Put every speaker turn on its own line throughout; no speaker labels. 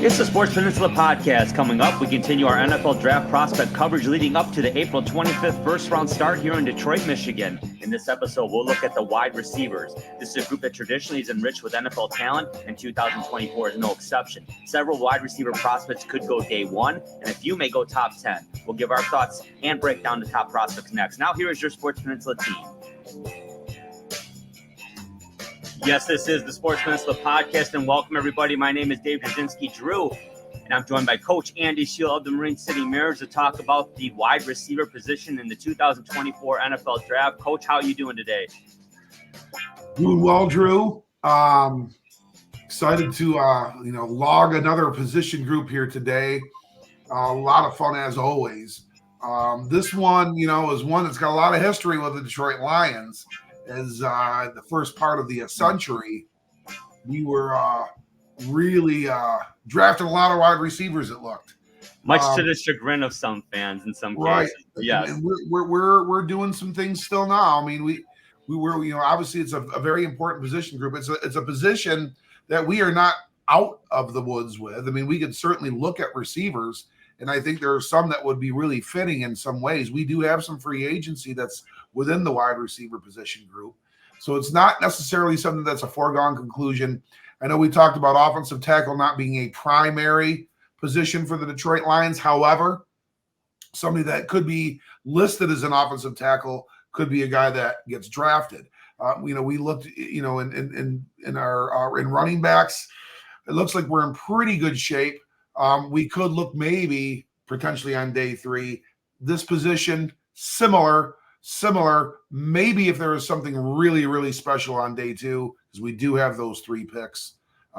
It's the Sports Peninsula podcast. Coming up, we continue our NFL draft prospect coverage leading up to the April 25th first-round start here in Detroit, Michigan. In this episode, we'll look at the wide receivers. This is a group that traditionally is enriched with NFL talent, and 2024 is no exception. Several wide receiver prospects could go day one, and a few may go top 10. We'll give our thoughts and break down the top prospects next. Now, here is your Sports Peninsula team. Yes, this is the Sports Peninsula podcast, and welcome everybody. My name is Dave Drew, and I'm joined by Coach Andy Shield of the Marine City Mariners to talk about the wide receiver position in the 2024 NFL Draft. Coach, how are you doing today?
Doing well, Drew. Excited to log another position group here today. A lot of fun as always. This one, is one that's got a lot of history with the Detroit Lions. As the first part of the century, we were really drafting a lot of wide receivers. It looked
much to the chagrin of some fans in some cases. Yes,
and we're doing some things still now. I mean, we were obviously it's a very important position group. It's a position that we are not out of the woods with. I mean, we could certainly look at receivers, and I think there are some that would be really fitting in some ways. We do have some free agency that's within the wide receiver position group. So it's not necessarily something that's a foregone conclusion. I know we talked about offensive tackle not being a primary position for the Detroit Lions. However, somebody that could be listed as an offensive tackle could be a guy that gets drafted. We looked, in running backs, it looks like we're in pretty good shape. We could look maybe potentially on day three. This position, similar, maybe if there is something really, really special on day two, because we do have those three picks,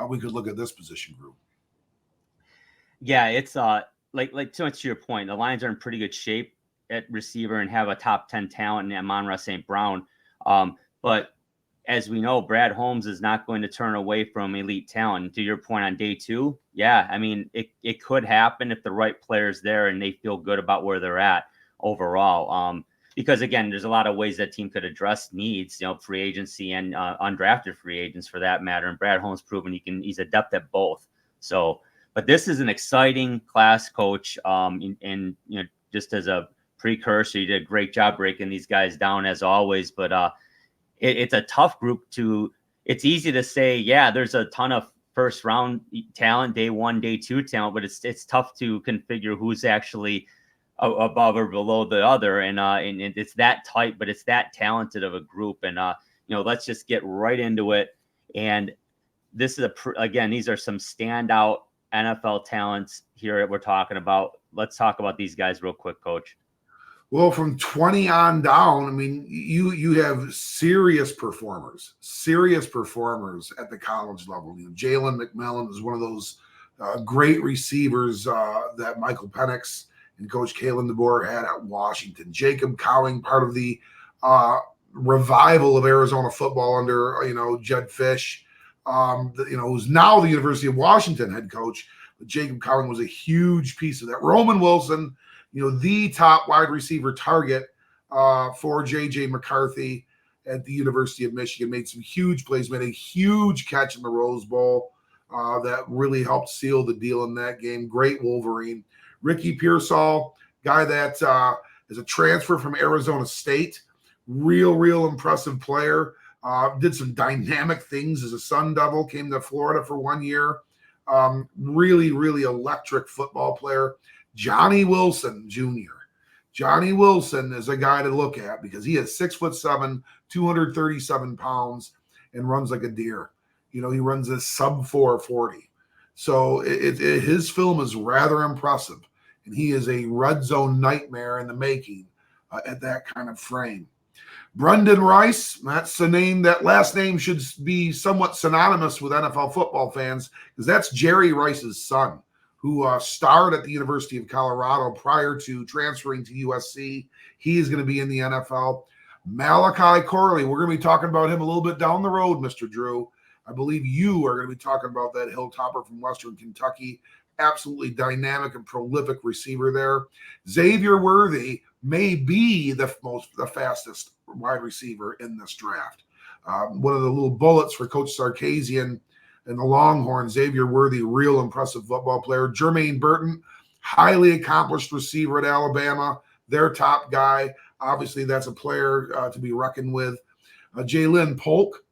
we could look at this position group.
Yeah, it's like to your point, the Lions are in pretty good shape at receiver and have a top 10 talent in Amon-Ra St. Brown. But as we know, Brad Holmes is not going to turn away from elite talent. To your point on day two, yeah, I mean, it could happen if the right player's there and they feel good about where they're at overall. Because again, there's a lot of ways that team could address needs, free agency and undrafted free agents for that matter. And Brad Holmes proven he's adept at both. So, but this is an exciting class, Coach. And just as a precursor, you did a great job breaking these guys down as always. But it's a tough group it's easy to say, yeah, there's a ton of first round talent, day one, day two talent, but it's tough to configure who's actually above or below the other, and it's that tight, but it's that talented of a group, and let's just get right into it. And this is these are some standout NFL talents here that we're talking about. Let's talk about these guys real quick, Coach.
Well, from 20 on down, I mean, you have serious performers at the college level. Jalen McMillan is one of those great receivers that Michael Penix and Coach Kalen DeBoer had at Washington. Jacob Cowing, part of the revival of Arizona football under, Jed Fish, who's now the University of Washington head coach. But Jacob Cowing was a huge piece of that. Roman Wilson, the top wide receiver target for J.J. McCarthy at the University of Michigan, made some huge plays, made a huge catch in the Rose Bowl that really helped seal the deal in that game. Great Wolverine. Ricky Pearsall, guy that is a transfer from Arizona State, real impressive player. Did some dynamic things as a Sun Devil, came to Florida for 1 year. Really electric football player. Johnny Wilson Jr. Johnny Wilson is a guy to look at because he is 6'7", 237 pounds, and runs like a deer. He runs a sub 440. So his film is rather impressive, and he is a red zone nightmare in the making at that kind of frame. Brendan Rice, that's the name. That last name should be somewhat synonymous with NFL football fans because that's Jerry Rice's son, who starred at the University of Colorado prior to transferring to USC. He is going to be in the NFL. Malachi Corley, we're going to be talking about him a little bit down the road, Mr. Drew. I believe you are going to be talking about that Hilltopper from Western Kentucky. Absolutely dynamic and prolific receiver there. Xavier Worthy may be the fastest wide receiver in this draft. One of the little bullets for Coach Sarkisian and the Longhorns. Xavier Worthy, real impressive football player. Jermaine Burton, highly accomplished receiver at Alabama, their top guy. Obviously, that's a player to be reckoned with. Jalen Polk,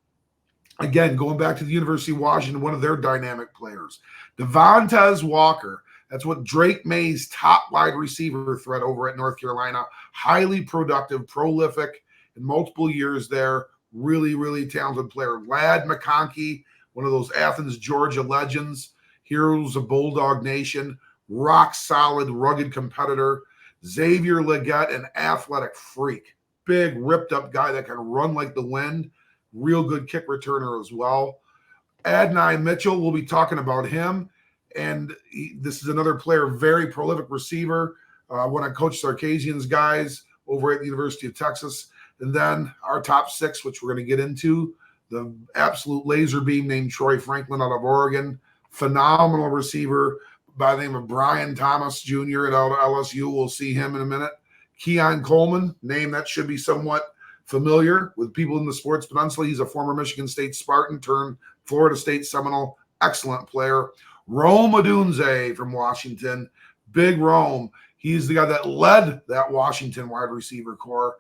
again, going back to the University of Washington, one of their dynamic players. Devontae Walker, that's what Drake May's top wide receiver threat over at North Carolina. Highly productive, prolific in multiple years there. Really, really talented player. Ladd McConkey, one of those Athens, Georgia legends. Heroes of Bulldog Nation. Rock solid, rugged competitor. Xavier Legette, an athletic freak. Big, ripped up guy that can run like the wind. Real good kick returner as well. Adonai Mitchell, we'll be talking about him. And this is another player, very prolific receiver. One of Coach Sarkisian's guys over at the University of Texas. And then our top six, which we're going to get into, the absolute laser beam named Troy Franklin out of Oregon. Phenomenal receiver by the name of Brian Thomas Jr. at LSU. We'll see him in a minute. Keon Coleman, name that should be somewhat familiar with people in the Sports Peninsula. He's a former Michigan State Spartan turned Florida State Seminole. Excellent player. Rome Odunze from Washington. Big Rome. He's the guy that led that Washington wide receiver core.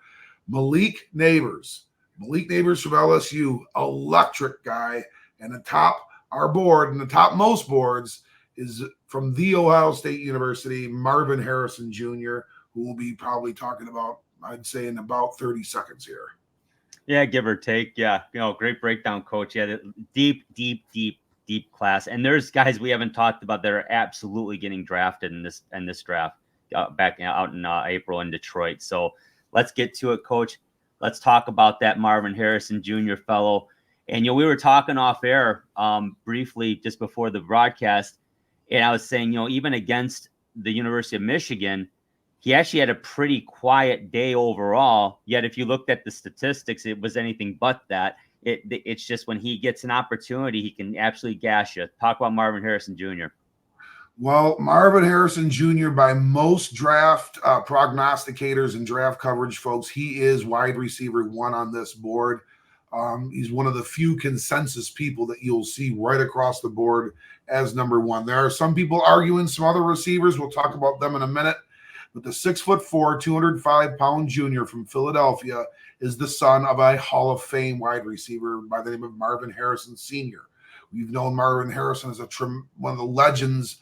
Malik Neighbors. Malik Neighbors from LSU. Electric guy. And atop our board, and the top most boards, is from The Ohio State University, Marvin Harrison Jr., who we'll be probably talking about, I'd say, in about 30 seconds here.
Yeah, give or take. Yeah, great breakdown, Coach. Yeah, deep class. And there's guys we haven't talked about that are absolutely getting drafted in this draft back out in April in Detroit. So let's get to it, Coach. Let's talk about that Marvin Harrison Jr. fellow. And we were talking off air briefly just before the broadcast, and I was saying, even against the University of Michigan, he actually had a pretty quiet day overall. Yet if you looked at the statistics, it was anything but that. It's just when he gets an opportunity, he can absolutely gash you. Talk about Marvin Harrison Jr.
Well, Marvin Harrison Jr., by most draft prognosticators and draft coverage folks, he is wide receiver one on this board. He's one of the few consensus people that you'll see right across the board as number one. There are some people arguing some other receivers. We'll talk about them in a minute. But the 6'4", 205-pound junior from Philadelphia is the son of a Hall of Fame wide receiver by the name of Marvin Harrison Sr. We've known Marvin Harrison as one of the legends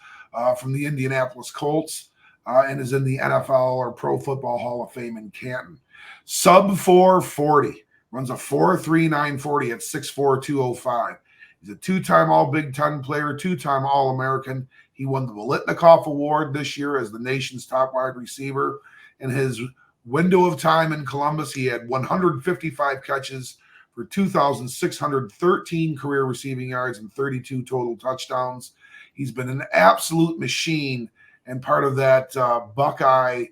from the Indianapolis Colts and is in the NFL or Pro Football Hall of Fame in Canton. Sub 440, runs a 4.39 40 at 6'4", 205. He's a two-time All-Big Ten player, two-time All-American. He won the Biletnikoff Award this year as the nation's top wide receiver. In his window of time in Columbus, he had 155 catches for 2,613 career receiving yards and 32 total touchdowns. He's been an absolute machine and part of that Buckeye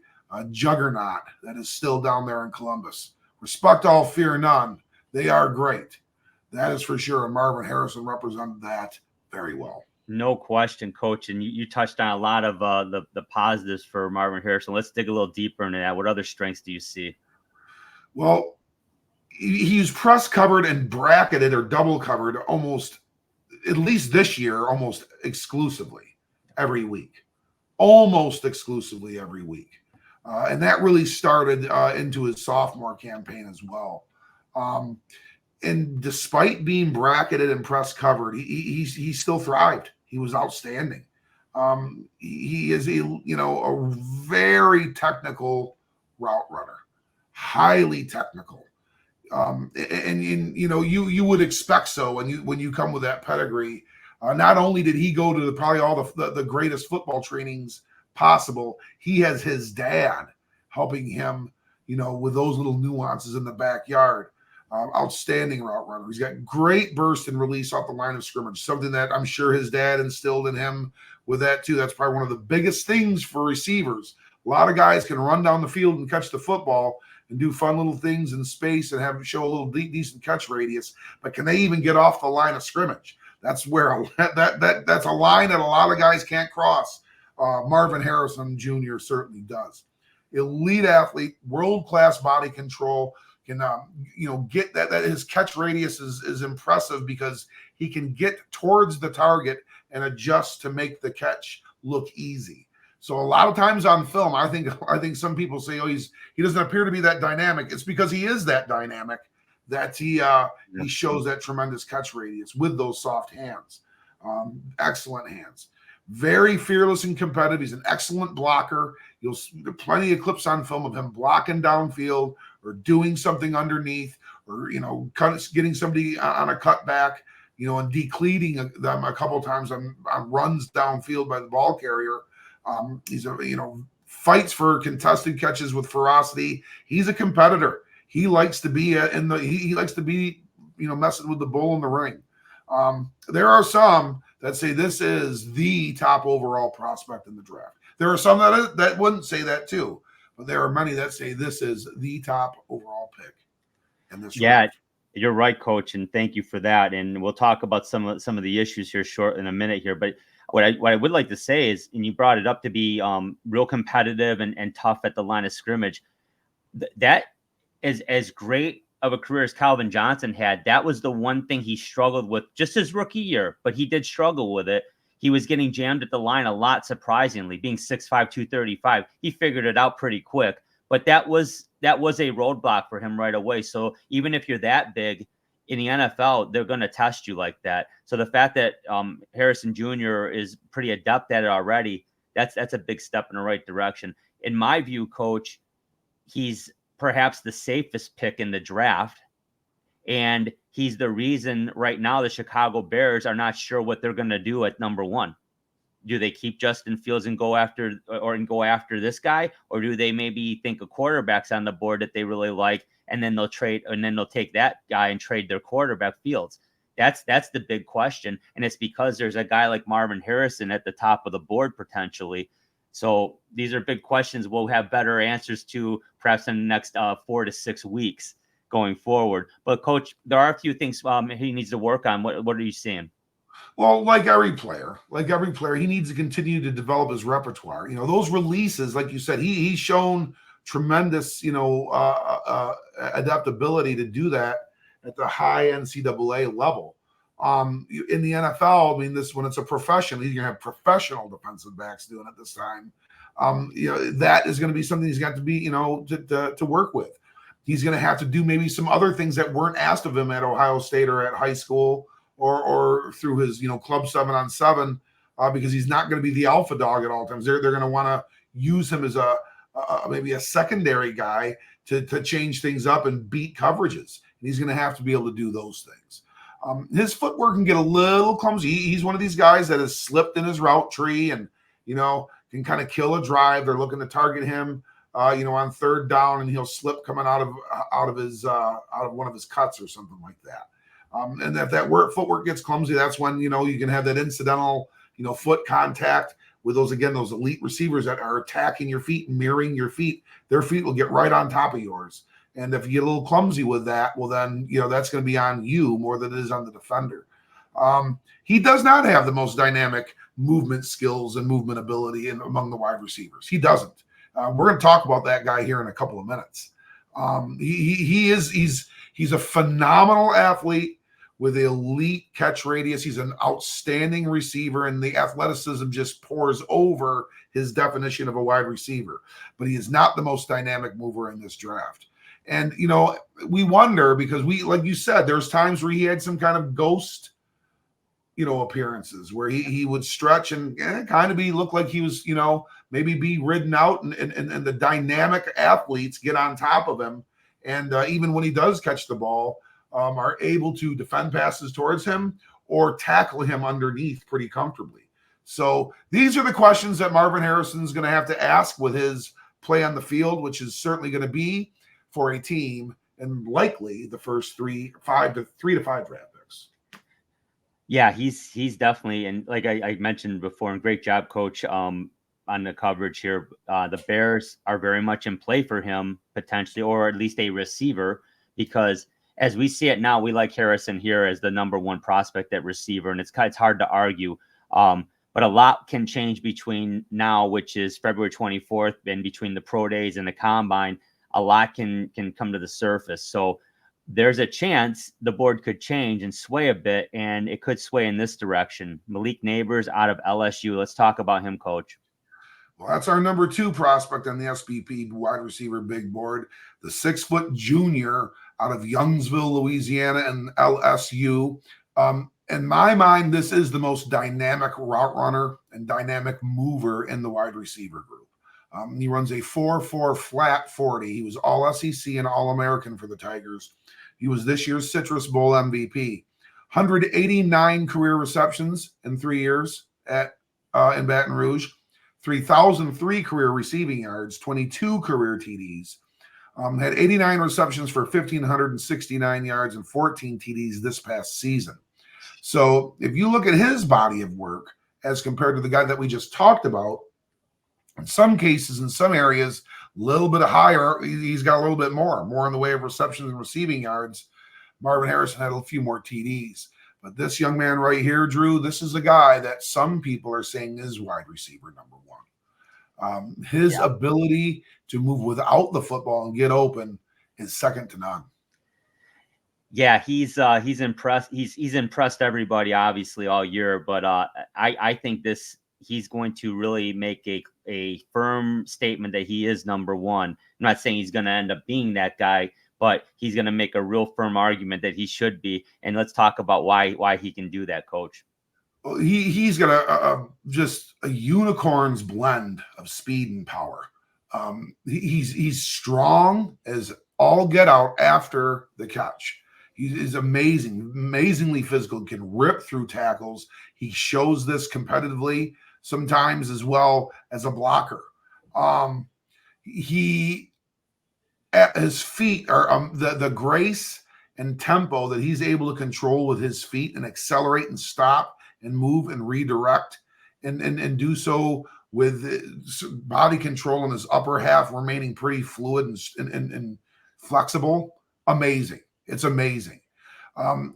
juggernaut that is still down there in Columbus. Respect all, fear none. They are great. That is for sure. And Marvin Harrison represented that very well.
No question, Coach. And you touched on a lot of the positives for Marvin Harrison. Let's dig a little deeper into that. What other strengths do you see?
Well, he's press covered and bracketed or double covered almost, at least this year, almost exclusively every week. Almost exclusively every week. And that really started into his sophomore campaign as well. And despite being bracketed and press covered, he still thrived. He was outstanding. He is a very technical route runner, highly technical. And you would expect so when you come with that pedigree. Not only did he go to probably all the greatest football trainings possible, he has his dad helping him, with those little nuances in the backyard. Outstanding route runner. He's got great burst and release off the line of scrimmage, something that I'm sure his dad instilled in him with that too. That's probably one of the biggest things for receivers. A lot of guys can run down the field and catch the football and do fun little things in space and show a little decent catch radius, but can they even get off the line of scrimmage? That's where that's a line that a lot of guys can't cross. Marvin Harrison Jr. certainly does. Elite athlete, world-class body control, can get that his catch radius is impressive because he can get towards the target and adjust to make the catch look easy. So a lot of times on film, I think some people say, oh, he doesn't appear to be that dynamic. It's because he is that dynamic that he shows that tremendous catch radius with those soft hands. Excellent hands. Very fearless and competitive. He's an excellent blocker. You'll see plenty of clips on film of him blocking downfield or doing something underneath, or getting somebody on a cutback, and decleating them a couple times on runs downfield by the ball carrier. He's fights for contested catches with ferocity. He's a competitor. He likes to be he likes to be messing with the bull in the ring. There are some that say this is the top overall prospect in the draft. There are some that wouldn't say that too, but there are many that say this is the top overall pick in this draft.
You're right, Coach, and thank you for that. And we'll talk about some of the issues here short in a minute here. But what I would like to say is, and you brought it up, to be real competitive and tough at the line of scrimmage. That is as great of a career as Calvin Johnson had. That was the one thing he struggled with just his rookie year, but he did struggle with it. He was getting jammed at the line a lot, surprisingly, being 6'5", 235. He figured it out pretty quick, but that was a roadblock for him right away. So even if you're that big in the NFL, they're going to test you like that. So the fact that Harrison Jr. is pretty adept at it already, that's a big step in the right direction. In my view, Coach, he's perhaps the safest pick in the draft. And he's the reason right now the Chicago Bears are not sure what they're going to do at number 1. Do they keep Justin Fields and go after this guy? Or do they maybe think a quarterback's on the board that they really like, and then they'll take that guy and trade their quarterback Fields? That's the big question. And it's because there's a guy like Marvin Harrison at the top of the board potentially. So these are big questions we'll have better answers to perhaps in the next 4 to 6 weeks going forward. But Coach, there are a few things he needs to work on. What are you seeing?
Well, like every player, he needs to continue to develop his repertoire. Those releases, like you said, he's shown tremendous, adaptability to do that at the high NCAA level. In the NFL, I mean, when it's a profession, you're gonna have professional defensive backs doing it this time. That is going to be something he's got to be, to work with. He's going to have to do maybe some other things that weren't asked of him at Ohio State or at high school or through his, club 7-on-7, because he's not going to be the alpha dog at all times. They're going to want to use him as maybe a secondary guy to change things up and beat coverages. And he's going to have to be able to do those things. His footwork can get a little clumsy. He's one of these guys that has slipped in his route tree and, can kind of kill a drive. They're looking to target him, on third down, and he'll slip coming out of one of his cuts or something like that. And if that footwork gets clumsy, that's when, you can have that incidental, foot contact with those elite receivers that are attacking your feet and mirroring your feet. Their feet will get right on top of yours. And if you get a little clumsy with that, well, then, that's going to be on you more than it is on the defender. He does not have the most dynamic movement skills and movement ability among the wide receivers. He doesn't. We're going to talk about that guy here in a couple of minutes. He's a phenomenal athlete with elite catch radius. He's an outstanding receiver, and the athleticism just pours over his definition of a wide receiver. But he is not the most dynamic mover in this draft. And, we wonder because like you said, there's times where he had some kind of ghost, appearances where he would stretch and kind of look like he was, maybe be ridden out and the dynamic athletes get on top of him. And even when he does catch the ball, are able to defend passes towards him or tackle him underneath pretty comfortably. So these are the questions that Marvin Harrison's going to have to ask with his play on the field, which is certainly going to be for a team and likely the first 3 to 5 draft picks.
Yeah, he's definitely, and like I mentioned before, and great job, Coach, on the coverage here. The Bears are very much in play for him potentially, or at least a receiver, because as we see it now, we like Harrison here as the number 1 prospect at receiver, and it's hard to argue. But a lot can change between now, which is February 24th, and between the pro days and the combine, a lot can come to the surface. So there's a chance the board could change and sway a bit, and it could sway in this direction. Malik Neighbors out of LSU. Let's talk about him, Coach.
Well, that's our number 2 prospect on the SPP wide receiver big board, the 6-foot junior out of Youngsville, Louisiana, and LSU. In my mind, this is the most dynamic route runner and dynamic mover in the wide receiver group. He runs a 4.4 flat 40. He was all SEC and all American for the Tigers. He was this year's Citrus Bowl MVP. 189 career receptions in 3 years in Baton Rouge. 3,003 career receiving yards, 22 career TDs. Had 89 receptions for 1,569 yards and 14 TDs this past season. So if you look at his body of work as compared to the guy that we just talked about, in some cases, in some areas, a little bit higher, he's got a little bit more in the way of receptions and receiving yards. Marvin Harrison had a few more TDs. But this young man right here, Drew, this is a guy that some people are saying is wide receiver number 1. His ability to move without the football and get open is second to none.
Yeah, he's impressed. He's impressed everybody obviously all year, but I think he's going to really make a firm statement that he is number 1. I'm not saying he's going to end up being that guy, but he's going to make a real firm argument that he should be. And let's talk about why he can do that, Coach.
Well, he's got just a unicorn's blend of speed and power. He's strong as all get out after the catch. He is amazingly physical, can rip through tackles. He shows this competitively sometimes as well as a blocker. He at his feet are the grace and tempo that he's able to control with his feet and accelerate and stop and move and redirect and do so with body control in his upper half remaining pretty fluid and flexible. Amazing. It's amazing.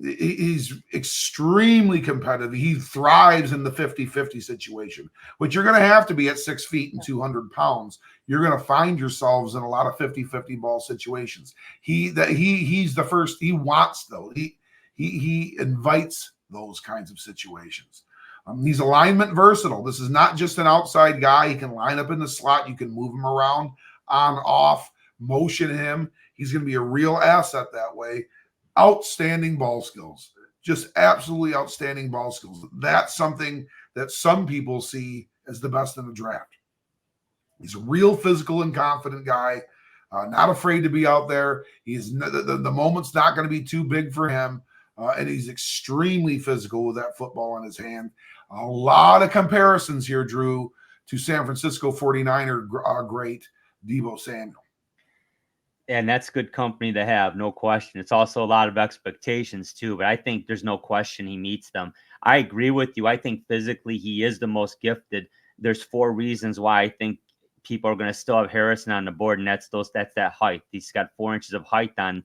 He's extremely competitive. He thrives in the 50-50 situation, which you're going to have to be at 6 feet and 200 pounds. You're going to find yourselves in a lot of 50-50 ball situations. He's the first. He wants those. He invites those kinds of situations. He's alignment versatile. This is not just an outside guy. He can line up in the slot. You can move him around, on, off, motion him. He's going to be a real asset that way. Outstanding ball skills. Just absolutely outstanding ball skills. That's something that some people see as the best in the draft. He's a real physical and confident guy, not afraid to be out there. The moment's not going to be too big for him. And he's extremely physical with that football in his hand. A lot of comparisons here, Drew, to San Francisco 49er great Deebo Samuel.
And that's good company to have, no question. It's also a lot of expectations too, but I think there's no question he meets them. I agree with you. I think physically he is the most gifted. There's 4 reasons why I think people are going to still have Harrison on the board, and that's that height. He's got 4 inches of height on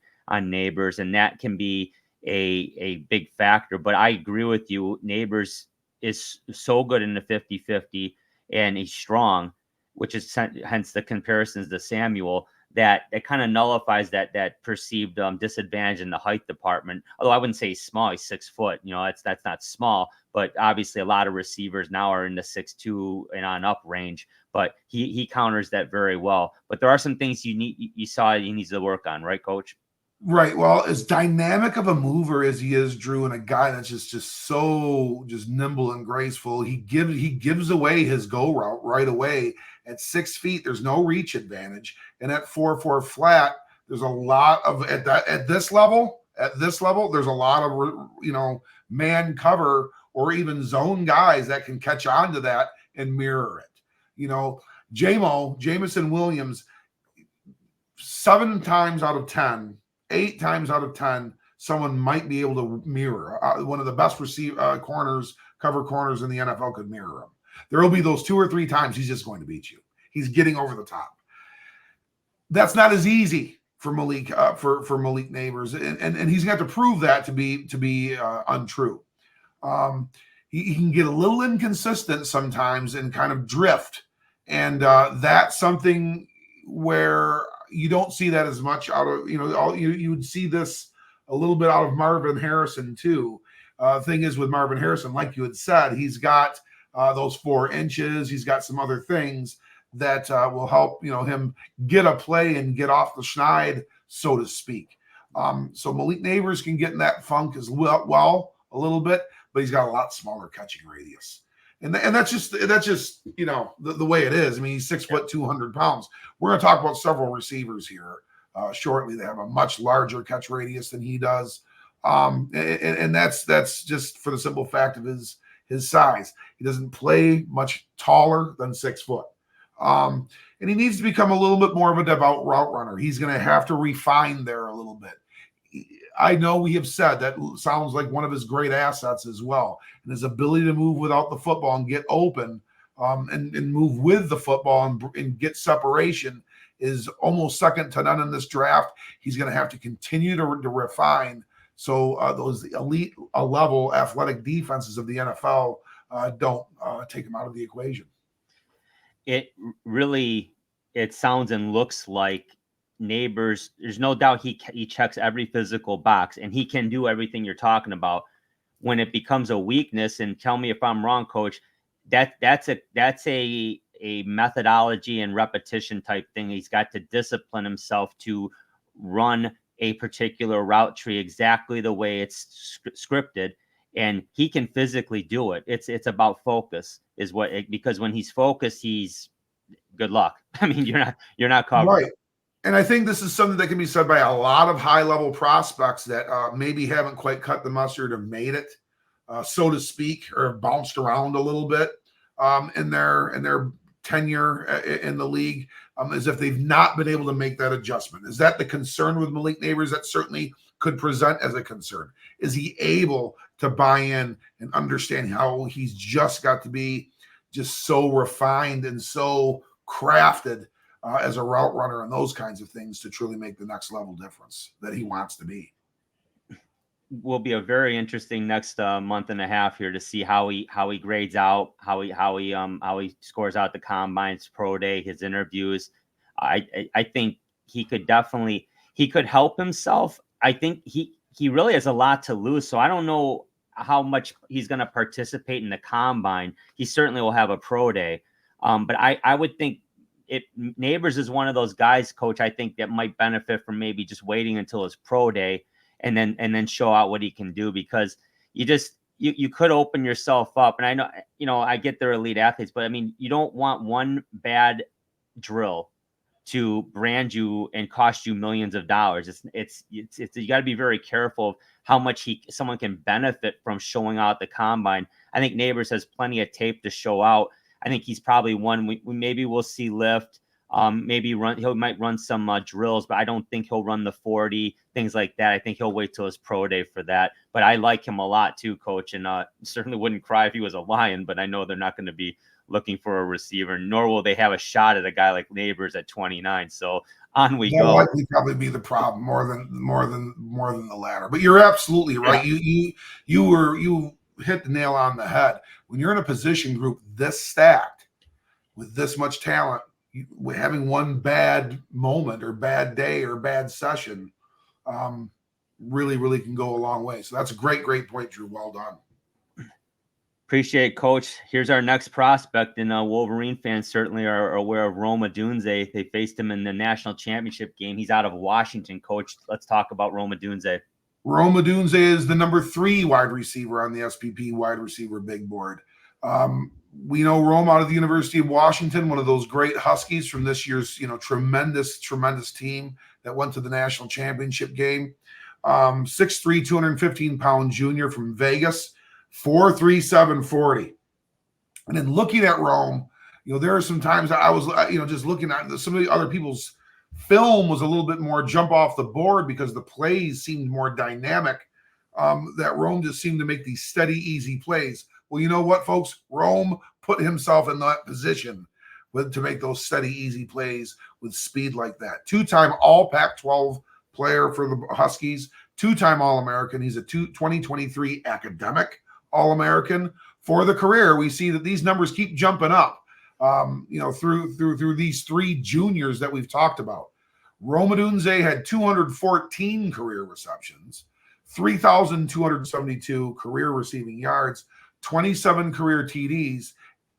Neighbors, and that can be a big factor. But I agree with you. Neighbors is so good in the 50-50, and he's strong, which is hence the comparisons to Samuel. That kind of nullifies that perceived disadvantage in the height department. Although I wouldn't say he's small, he's 6 foot. That's not small, but obviously a lot of receivers now are in the 6'2" and on up range. But he counters that very well. But there are some things you saw he needs to work on, right, Coach?
Right. Well, as dynamic of a mover as he is, Drew, and a guy that's just so nimble and graceful, he gives away his go route right away. At 6 feet, there's no reach advantage, and at 4.4 flat, there's a lot of at this level. There's a lot of man cover or even zone guys that can catch on to that and mirror it. Jamison Williams, 7 times out of 10. 8 times out of 10, someone might be able to mirror. One of the best cover corners in the NFL could mirror him. There will be those 2 or 3 times he's just going to beat you. He's getting over the top. That's not as easy for Malik for Malik Neighbors, and he's going to have to prove that to be untrue. He can get a little inconsistent sometimes and kind of drift, and that's something where You don't see that as much out of, you would see this a little bit out of Marvin Harrison too. Thing is with Marvin Harrison, like you had said, he's got those 4 inches. He's got some other things that will help, him get a play and get off the schneid, so to speak. So Malik Neighbors can get in that funk as well a little bit, but he's got a lot smaller catching radius. And that's just the way it is. I mean, he's 6 foot 200 pounds. We're going to talk about several receivers here shortly. They have a much larger catch radius than he does, and that's just for the simple fact of his size. He doesn't play much taller than 6 foot, and he needs to become a little bit more of a devout route runner. He's going to have to refine there a little bit. I know we have said that sounds like one of his great assets as well, and his ability to move without the football and get open and move with the football and get separation is almost second to none in this draft. He's going to have to continue to refine so those elite level athletic defenses of the NFL don't take him out of the equation.
It sounds and looks like Neighbors, there's no doubt he checks every physical box, and he can do everything you're talking about. When it becomes a weakness, and tell me if I'm wrong, Coach, that's a methodology and repetition type thing. He's got to discipline himself to run a particular route tree exactly the way it's scripted, and he can physically do it. It's about focus, because when he's focused, he's good luck. I mean, you're not covered.
Right. And I think this is something that can be said by a lot of high-level prospects that maybe haven't quite cut the mustard or made it, so to speak, or have bounced around a little bit in their tenure in the league, as if they've not been able to make that adjustment. Is that the concern with Malik Neighbors? That certainly could present as a concern. Is he able to buy in and understand how he's just got to be just so refined and so crafted as a route runner and those kinds of things to truly make the next level difference that he wants to be?
Will be a very interesting next month and a half here to see how he grades out, how he scores out the combines, pro day, his interviews. I think he could help himself. I think he really has a lot to lose. So I don't know how much he's going to participate in the combine. He certainly will have a pro day. But I would think Neighbors is one of those guys, Coach, I think that might benefit from maybe just waiting until his pro day and then show out what he can do, because you could open yourself up. And I know, I get they're elite athletes, but I mean, you don't want one bad drill to brand you and cost you millions of dollars. It's you got to be very careful of how much someone can benefit from showing out the combine. I think Neighbors has plenty of tape to show out. I think he's probably one we maybe we'll see lift. Maybe he might run some drills, but I don't think he'll run the 40, things like that. I think he'll wait till his pro day for that. But I like him a lot too, Coach, and certainly wouldn't cry if he was a Lion, but I know they're not going to be looking for a receiver, nor will they have a shot at a guy like Neighbors at 29. So on we go.
That'll likely probably be the problem more than the latter. But you're absolutely right. Yeah. You hit the nail on the head. When you're in a position group this stacked with this much talent, having one bad moment or bad day or bad session really can go a long way. So that's a great point, Drew. Well done.
Appreciate it, Coach. Here's our next prospect, and Wolverine fans certainly are aware of Rome Odunze. They faced him in the national championship game. He's out of Washington, Coach. Let's talk about Rome Odunze.
Rome Odunze is the number 3 wide receiver on the SPP wide receiver big board. We know Rome out of the University of Washington, one of those great Huskies from this year's, tremendous team that went to the national championship game. 6'3", 215-pound junior from Vegas, 4'3", 740. And then looking at Rome, there are some times I was, just looking at some of the other people's film was a little bit more jump off the board because the plays seemed more dynamic. That Rome just seemed to make these steady, easy plays. Well, you know what, folks? Rome put himself in that position to make those steady, easy plays with speed like that. 2-time All Pac-12 player for the Huskies, 2-time All-American. He's a 2023 academic All-American. For the career, we see that these numbers keep jumping up. Through these 3 juniors that we've talked about. Rome Odunze had 214 career receptions, 3,272 career receiving yards, 27 career TDs,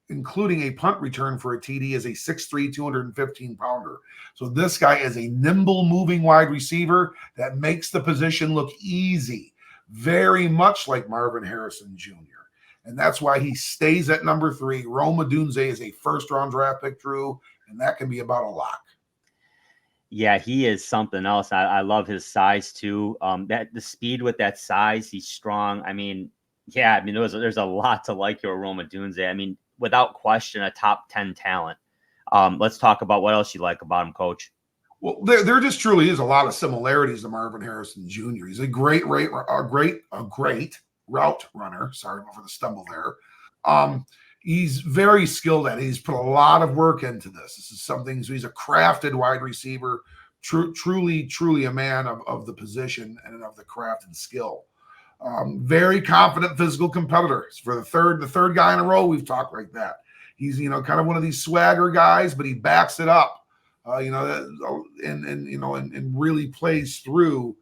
including a punt return for a TD as a 6'3", 215-pounder. So this guy is a nimble moving wide receiver that makes the position look easy, very much like Marvin Harrison Jr. And that's why he stays at number 3. Rome Odunze is a first-round draft pick, Drew, and that can be about a lock.
Yeah, he is something else. I love his size too. That the speed with that size, he's strong. I mean, yeah, I mean, there's a lot to like your Roma Dunze. I mean, without question, a top 10 talent. Let's talk about what else you like about him, Coach.
Well, there just truly is a lot of similarities to Marvin Harrison Jr. He's a great route runner. Sorry for the stumble there. He's very skilled at it. He's put a lot of work into this. This is something, so he's a crafted wide receiver, truly a man of the position and of the craft and skill. Very confident physical competitor. For the third guy in a row, we've talked like that. He's, kind of one of these swagger guys, but he backs it up, and really plays through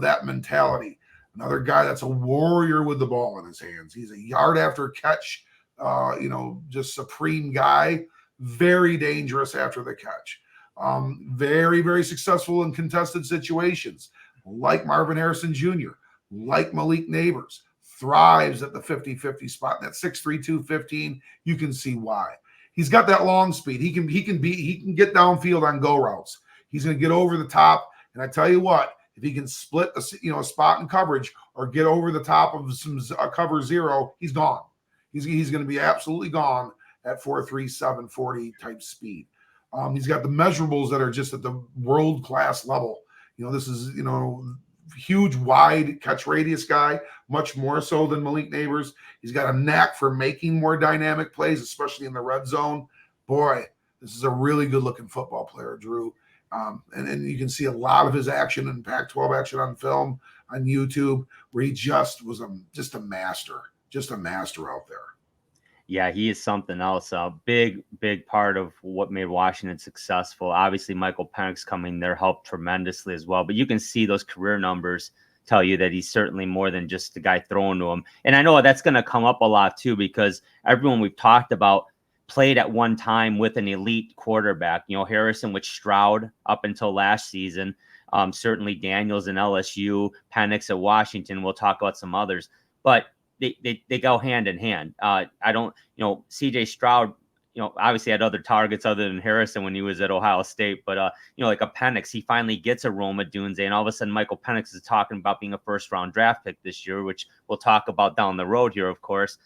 that mentality. Another guy that's a warrior with the ball in his hands. He's a yard after catch, just supreme guy, very dangerous after the catch. Very, very successful in contested situations, like Marvin Harrison Jr., like Malik Neighbors, thrives at the 50-50 spot. That 6'3", 215, you can see why. He's got that long speed. He can get downfield on go routes. He's going to get over the top. And I tell you what, if he can split a spot in coverage or get over the top of some cover zero, he's gone. He's going to be absolutely gone at 4.3, 740 type speed. He's got the measurables that are just at the world-class level. This is, huge wide catch radius guy, much more so than Malik Neighbors. He's got a knack for making more dynamic plays, especially in the red zone. Boy, this is a really good-looking football player, Drew. And you can see a lot of his action in Pac-12 action on film on YouTube, where he just was just a master out there.
Yeah, he is something else. A big part of what made Washington successful. Obviously, Michael Penix coming there helped tremendously as well. But you can see those career numbers tell you that he's certainly more than just the guy throwing to him. And I know that's going to come up a lot too, because everyone we've talked about played at one time with an elite quarterback. Harrison with Stroud up until last season. Certainly Daniels in LSU, Penix at Washington. We'll talk about some others. But they go hand in hand. I don't, CJ Stroud, obviously had other targets other than Harrison when he was at Ohio State, but like a Penix, he finally gets a Rome Odunze, and all of a sudden Michael Penix is talking about being a first-round draft pick this year, which we'll talk about down the road here, of course,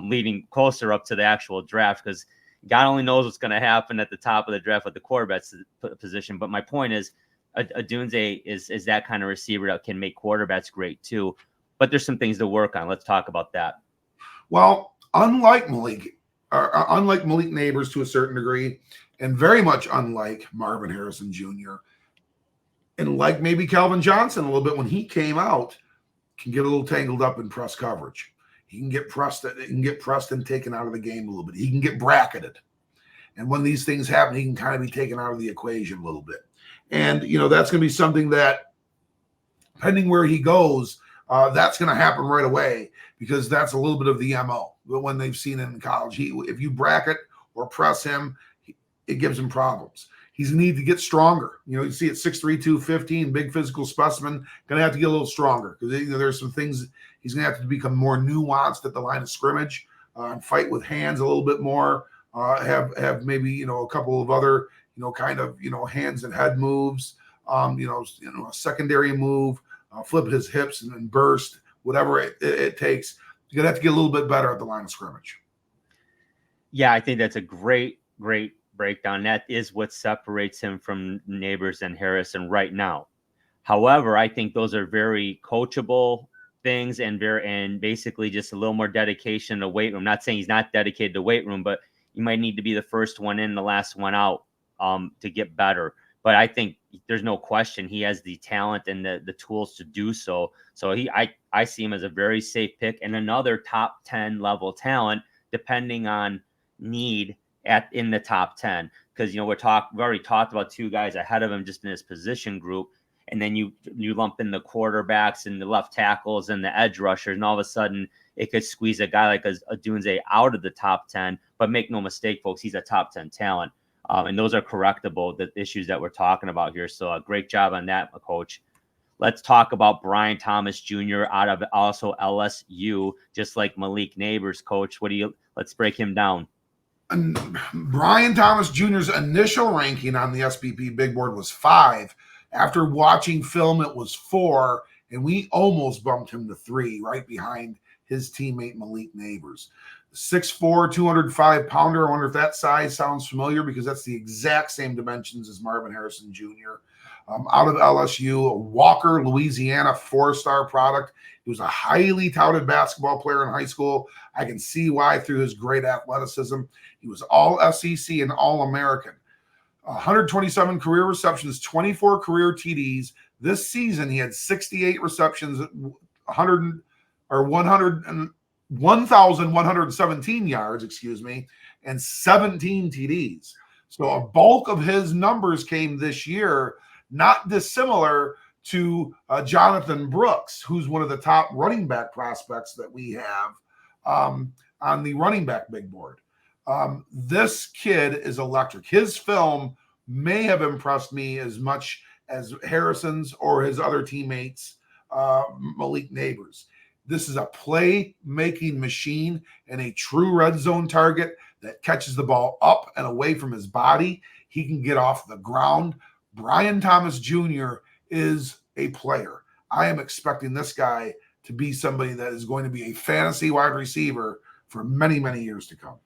leading closer up to the actual draft, because God only knows what's going to happen at the top of the draft with the quarterback position. But my point is, Odunze is that kind of receiver that can make quarterbacks great too. But there's some things to work on. Let's talk about that.
Well, unlike Malik Neighbors to a certain degree, and very much unlike Marvin Harrison Jr., and like maybe Calvin Johnson a little bit when he came out, can get a little tangled up in press coverage. He can get pressed and taken out of the game a little bit. He can get bracketed. And when these things happen, he can kind of be taken out of the equation a little bit. And, that's going to be something that, depending where he goes, that's going to happen right away, because that's a little bit of the MO. But when they've seen it in college, if you bracket or press him, it gives him problems. He's going to need to get stronger. You see at 6'3", 215, big physical specimen, going to have to get a little stronger, because there's some things he's going to have to become more nuanced at the line of scrimmage, and fight with hands a little bit more, have maybe, a couple of other, kind of, hands and head moves, a secondary move, flip his hips and then burst, whatever it takes. You're going to have to get a little bit better at the line of scrimmage.
Yeah, I think that's a great breakdown. That is what separates him from Neighbors and Harrison right now. However, I think those are very coachable things, and basically just a little more dedication to weight room. Not saying he's not dedicated to weight room, but you might need to be the first one in, the last one out, to get better. But I think there's no question he has the talent and the tools to do so. So I see him as a very safe pick and another top 10 level talent, depending on need in the top 10, because we've already talked about two guys ahead of him just in his position group, and then you lump in the quarterbacks and the left tackles and the edge rushers, and all of a sudden it could squeeze a guy like a Dunze out of the top 10. But make no mistake, folks, he's a top 10 talent, and those are correctable, the issues that we're talking about here. So a great job on that, Coach. Let's talk about Brian Thomas Jr. out of also LSU, just like Malik Neighbors, Coach. Let's break him down.
And Brian Thomas Jr.'s initial ranking on the SPP big board was 5. After watching film, it was 4, and we almost bumped him to 3, right behind his teammate Malik Neighbors. 6'4", 205-pounder. I wonder if that size sounds familiar, because that's the exact same dimensions as Marvin Harrison Jr. Out of LSU, a Walker, Louisiana 4-star product. He was a highly touted basketball player in high school. I can see why through his great athleticism. He was all SEC and all American. 127 career receptions, 24 career TDs. This season, he had 68 receptions, 1,117 yards, and 17 TDs. So a bulk of his numbers came this year, not dissimilar to Jonathan Brooks, who's one of the top running back prospects that we have on the running back big board. This kid is electric. His film may have impressed me as much as Harrison's or his other teammates, Malik Neighbors. This is a play-making machine and a true red zone target that catches the ball up and away from his body. He can get off the ground. Brian Thomas Jr. is a player. I am expecting this guy to be somebody that is going to be a fantasy wide receiver for many, many years to come.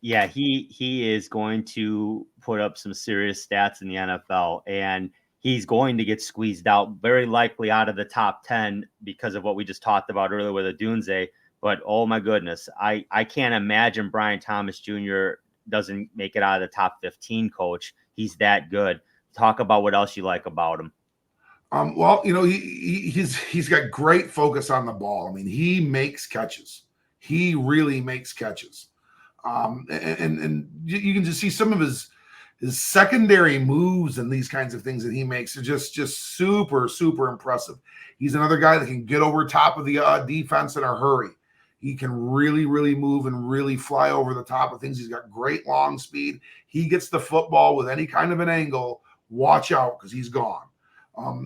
Yeah, he is going to put up some serious stats in the NFL, and he's going to get squeezed out, very likely out of the top 10 because of what we just talked about earlier with Adunze. But oh my goodness, I can't imagine Brian Thomas Jr. doesn't make it out of the top 15, Coach. He's that good. Talk about what else you like about him.
Well, he's got great focus on the ball. I mean, he makes catches. He really makes catches. And you can just see some of his secondary moves and these kinds of things that he makes are just super, super impressive. He's another guy that can get over top of the defense in a hurry. He can really, really move and really fly over the top of things. He's got great long speed. He gets the football with any kind of an angle. Watch out, because he's gone.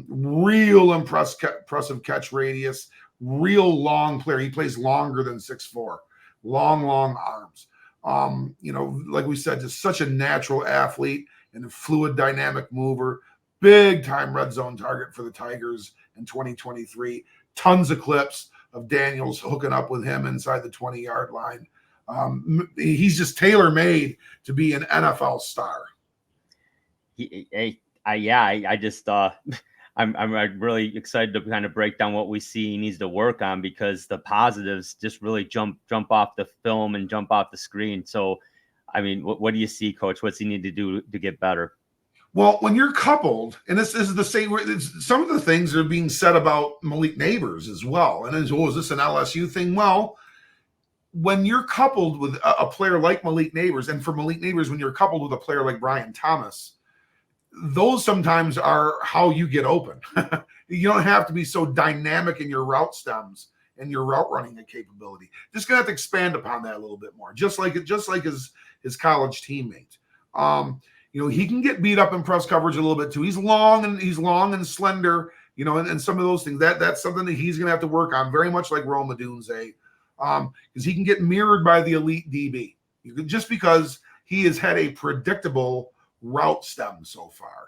Real impressive catch radius. Real long player. He plays longer than 6'4". Long arms. Like we said, just such a natural athlete and a fluid, dynamic mover. Big time red zone target for the Tigers in 2023. Tons of clips of Daniels hooking up with him inside the 20-yard line. He's just tailor-made to be an NFL star.
I'm really excited to kind of break down what we see he needs to work on, because the positives just really jump off the film and jump off the screen. So, I mean, what do you see, Coach? What's he need to do to get better?
Well, when you're coupled, and this is the same, some of the things are being said about Malik Neighbors as well. And is this an LSU thing? Well, when you're coupled with a player like Malik Neighbors, and for Malik Neighbors, when you're coupled with a player like Brian Thomas, those sometimes are how you get open. You don't have to be so dynamic in your route stems and your route running capability. Just gonna have to expand upon that a little bit more, just like his college teammate. He can get beat up in press coverage a little bit too. He's long and slender, and some of those things. That's something that he's gonna have to work on, very much like Rome Odunze, because he can get mirrored by the elite DB, just because he has had a predictable route stem so far.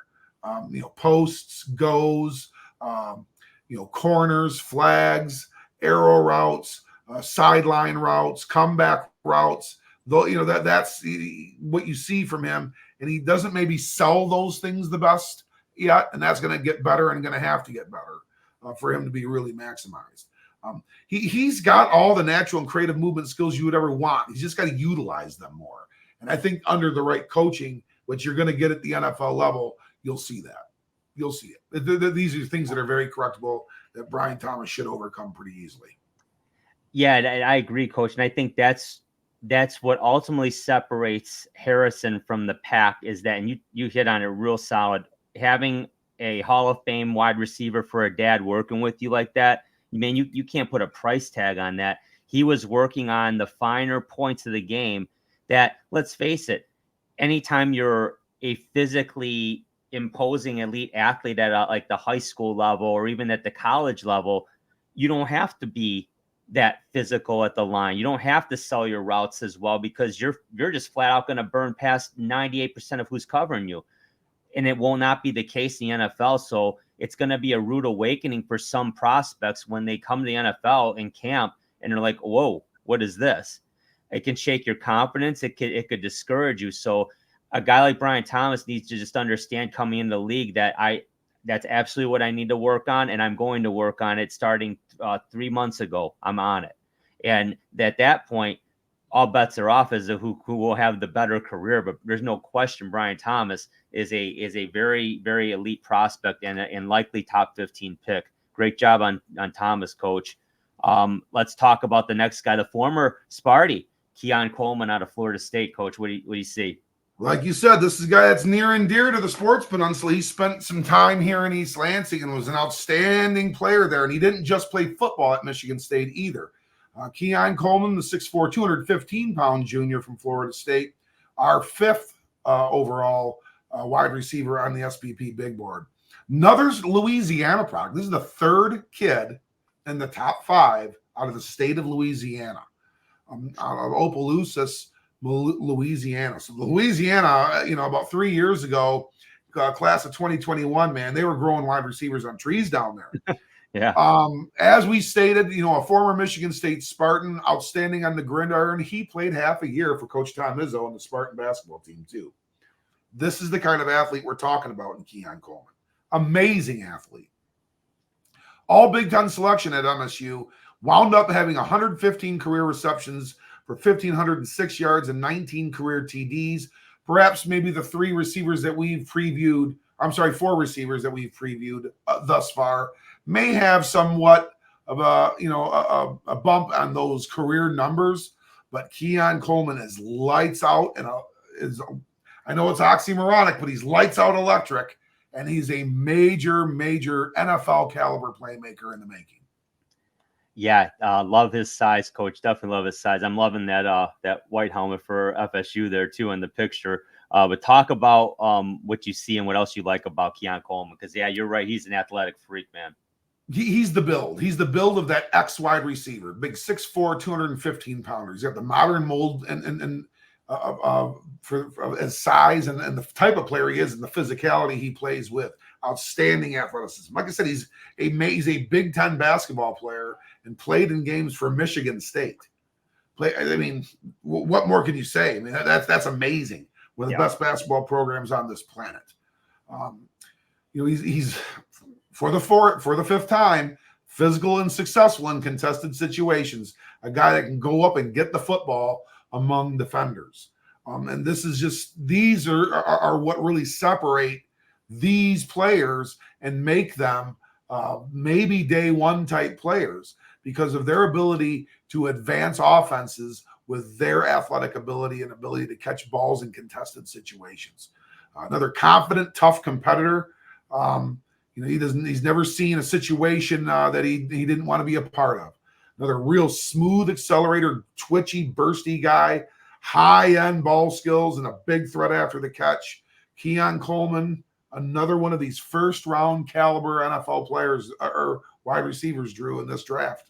Posts, goes, corners, flags, arrow routes, sideline routes, comeback routes. Though that's what you see from him, and he doesn't maybe sell those things the best yet, and that's going to get better and going to have to get better for him to be really maximized. He's got all the natural and creative movement skills you would ever want. He's just got to utilize them more. And I think under the right coaching, which you're going to get at the NFL level, you'll see that. You'll see it. These are things that are very correctable that Brian Thomas should overcome pretty easily.
Yeah, I agree, Coach. And I think that's that's what ultimately separates Harrison from the pack, is that, and you hit on it real solid, having a Hall of Fame wide receiver for a dad working with you like that, man, you can't put a price tag on that. He was working on the finer points of the game that, let's face it, anytime you're a physically imposing elite athlete at like the high school level or even at the college level, you don't have to be that physical at the line. You don't have to sell your routes as well, because you're just flat out going to burn past 98% of who's covering you. And it will not be the case in the NFL. So it's going to be a rude awakening for some prospects when they come to the NFL in camp and they're like, whoa, what is this? It can shake your confidence. It could discourage you. So a guy like Brian Thomas needs to just understand coming into the league that that's absolutely what I need to work on. And I'm going to work on it starting 3 months ago. I'm on it. And at that point, all bets are off as to who will have the better career. But there's no question Brian Thomas is a very, very elite prospect and likely top 15 pick. Great job on Thomas, Coach. Let's talk about the next guy, the former Sparty, Keon Coleman out of Florida State. Coach, what do you see?
Like you said, this is a guy that's near and dear to the Sports Peninsula. He spent some time here in East Lansing and was an outstanding player there. And he didn't just play football at Michigan State either. Keon Coleman, the 6'4", 215-pound junior from Florida State, our fifth overall wide receiver on the SPP big board. Another Louisiana product. This is the third kid in the top 5 out of the state of Louisiana, out of Opelousas, Louisiana. So Louisiana, about 3 years ago, class of 2021, man, they were growing wide receivers on trees down there.
Yeah.
As we stated, a former Michigan State Spartan, outstanding on the gridiron. He played half a year for Coach Tom Izzo on the Spartan basketball team too. This is the kind of athlete we're talking about in Keon Coleman. Amazing athlete. All Big Ten selection at MSU, wound up having 115 career receptions for 1,506 yards and 19 career TDs. Perhaps maybe the 4 receivers that we've previewed thus far may have somewhat of a bump on those career numbers, but Keon Coleman is lights out, and I know it's oxymoronic, but he's lights out electric, and he's a major NFL caliber playmaker in the making.
Yeah, love his size, Coach. Definitely love his size. I'm loving that white helmet for FSU there too in the picture. But talk about what you see and what else you like about Keon Coleman, because yeah, you're right. He's an athletic freak, man.
He's the build. He's the build of that X wide receiver, big 6'4", 215 pounder. He's got the modern mold and for his size and the type of player he is and the physicality he plays with. Outstanding athleticism. Like I said, he's a Big Ten basketball player and played in games for Michigan State. What more can you say? I mean, that's amazing. One of the best basketball programs on this planet. He's for the fifth time, physical and successful in contested situations. A guy that can go up and get the football among defenders. And these are what really separate these players and make them maybe day one type players, because of their ability to advance offenses with their athletic ability and ability to catch balls in contested situations. Another confident, tough competitor. He's never seen a situation that he didn't want to be a part of. Another real smooth accelerator, twitchy, bursty guy, high-end ball skills, and a big threat after the catch. Keon Coleman, another one of these first-round caliber NFL players or wide receivers, Drew, in this draft.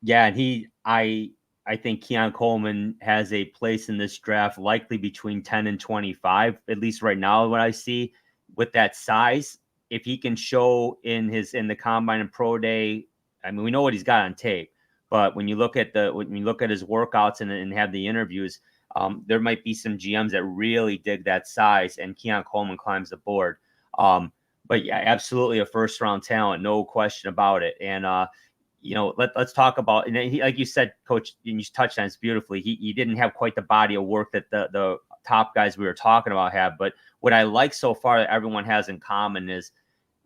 Yeah, and I think Keon Coleman has a place in this draft, likely between 10 and 25, at least right now, what I see with that size. If he can show in the combine and pro day, I mean, we know what he's got on tape, but when you look at his workouts and have the interviews, there might be some GMs that really dig that size, and Keon Coleman climbs the board. But yeah, absolutely a first round talent, no question about it. And let's talk about, and he, like you said, Coach, and you touched on this beautifully. He didn't have quite the body of work that the top guys we were talking about have, but what I like so far that everyone has in common is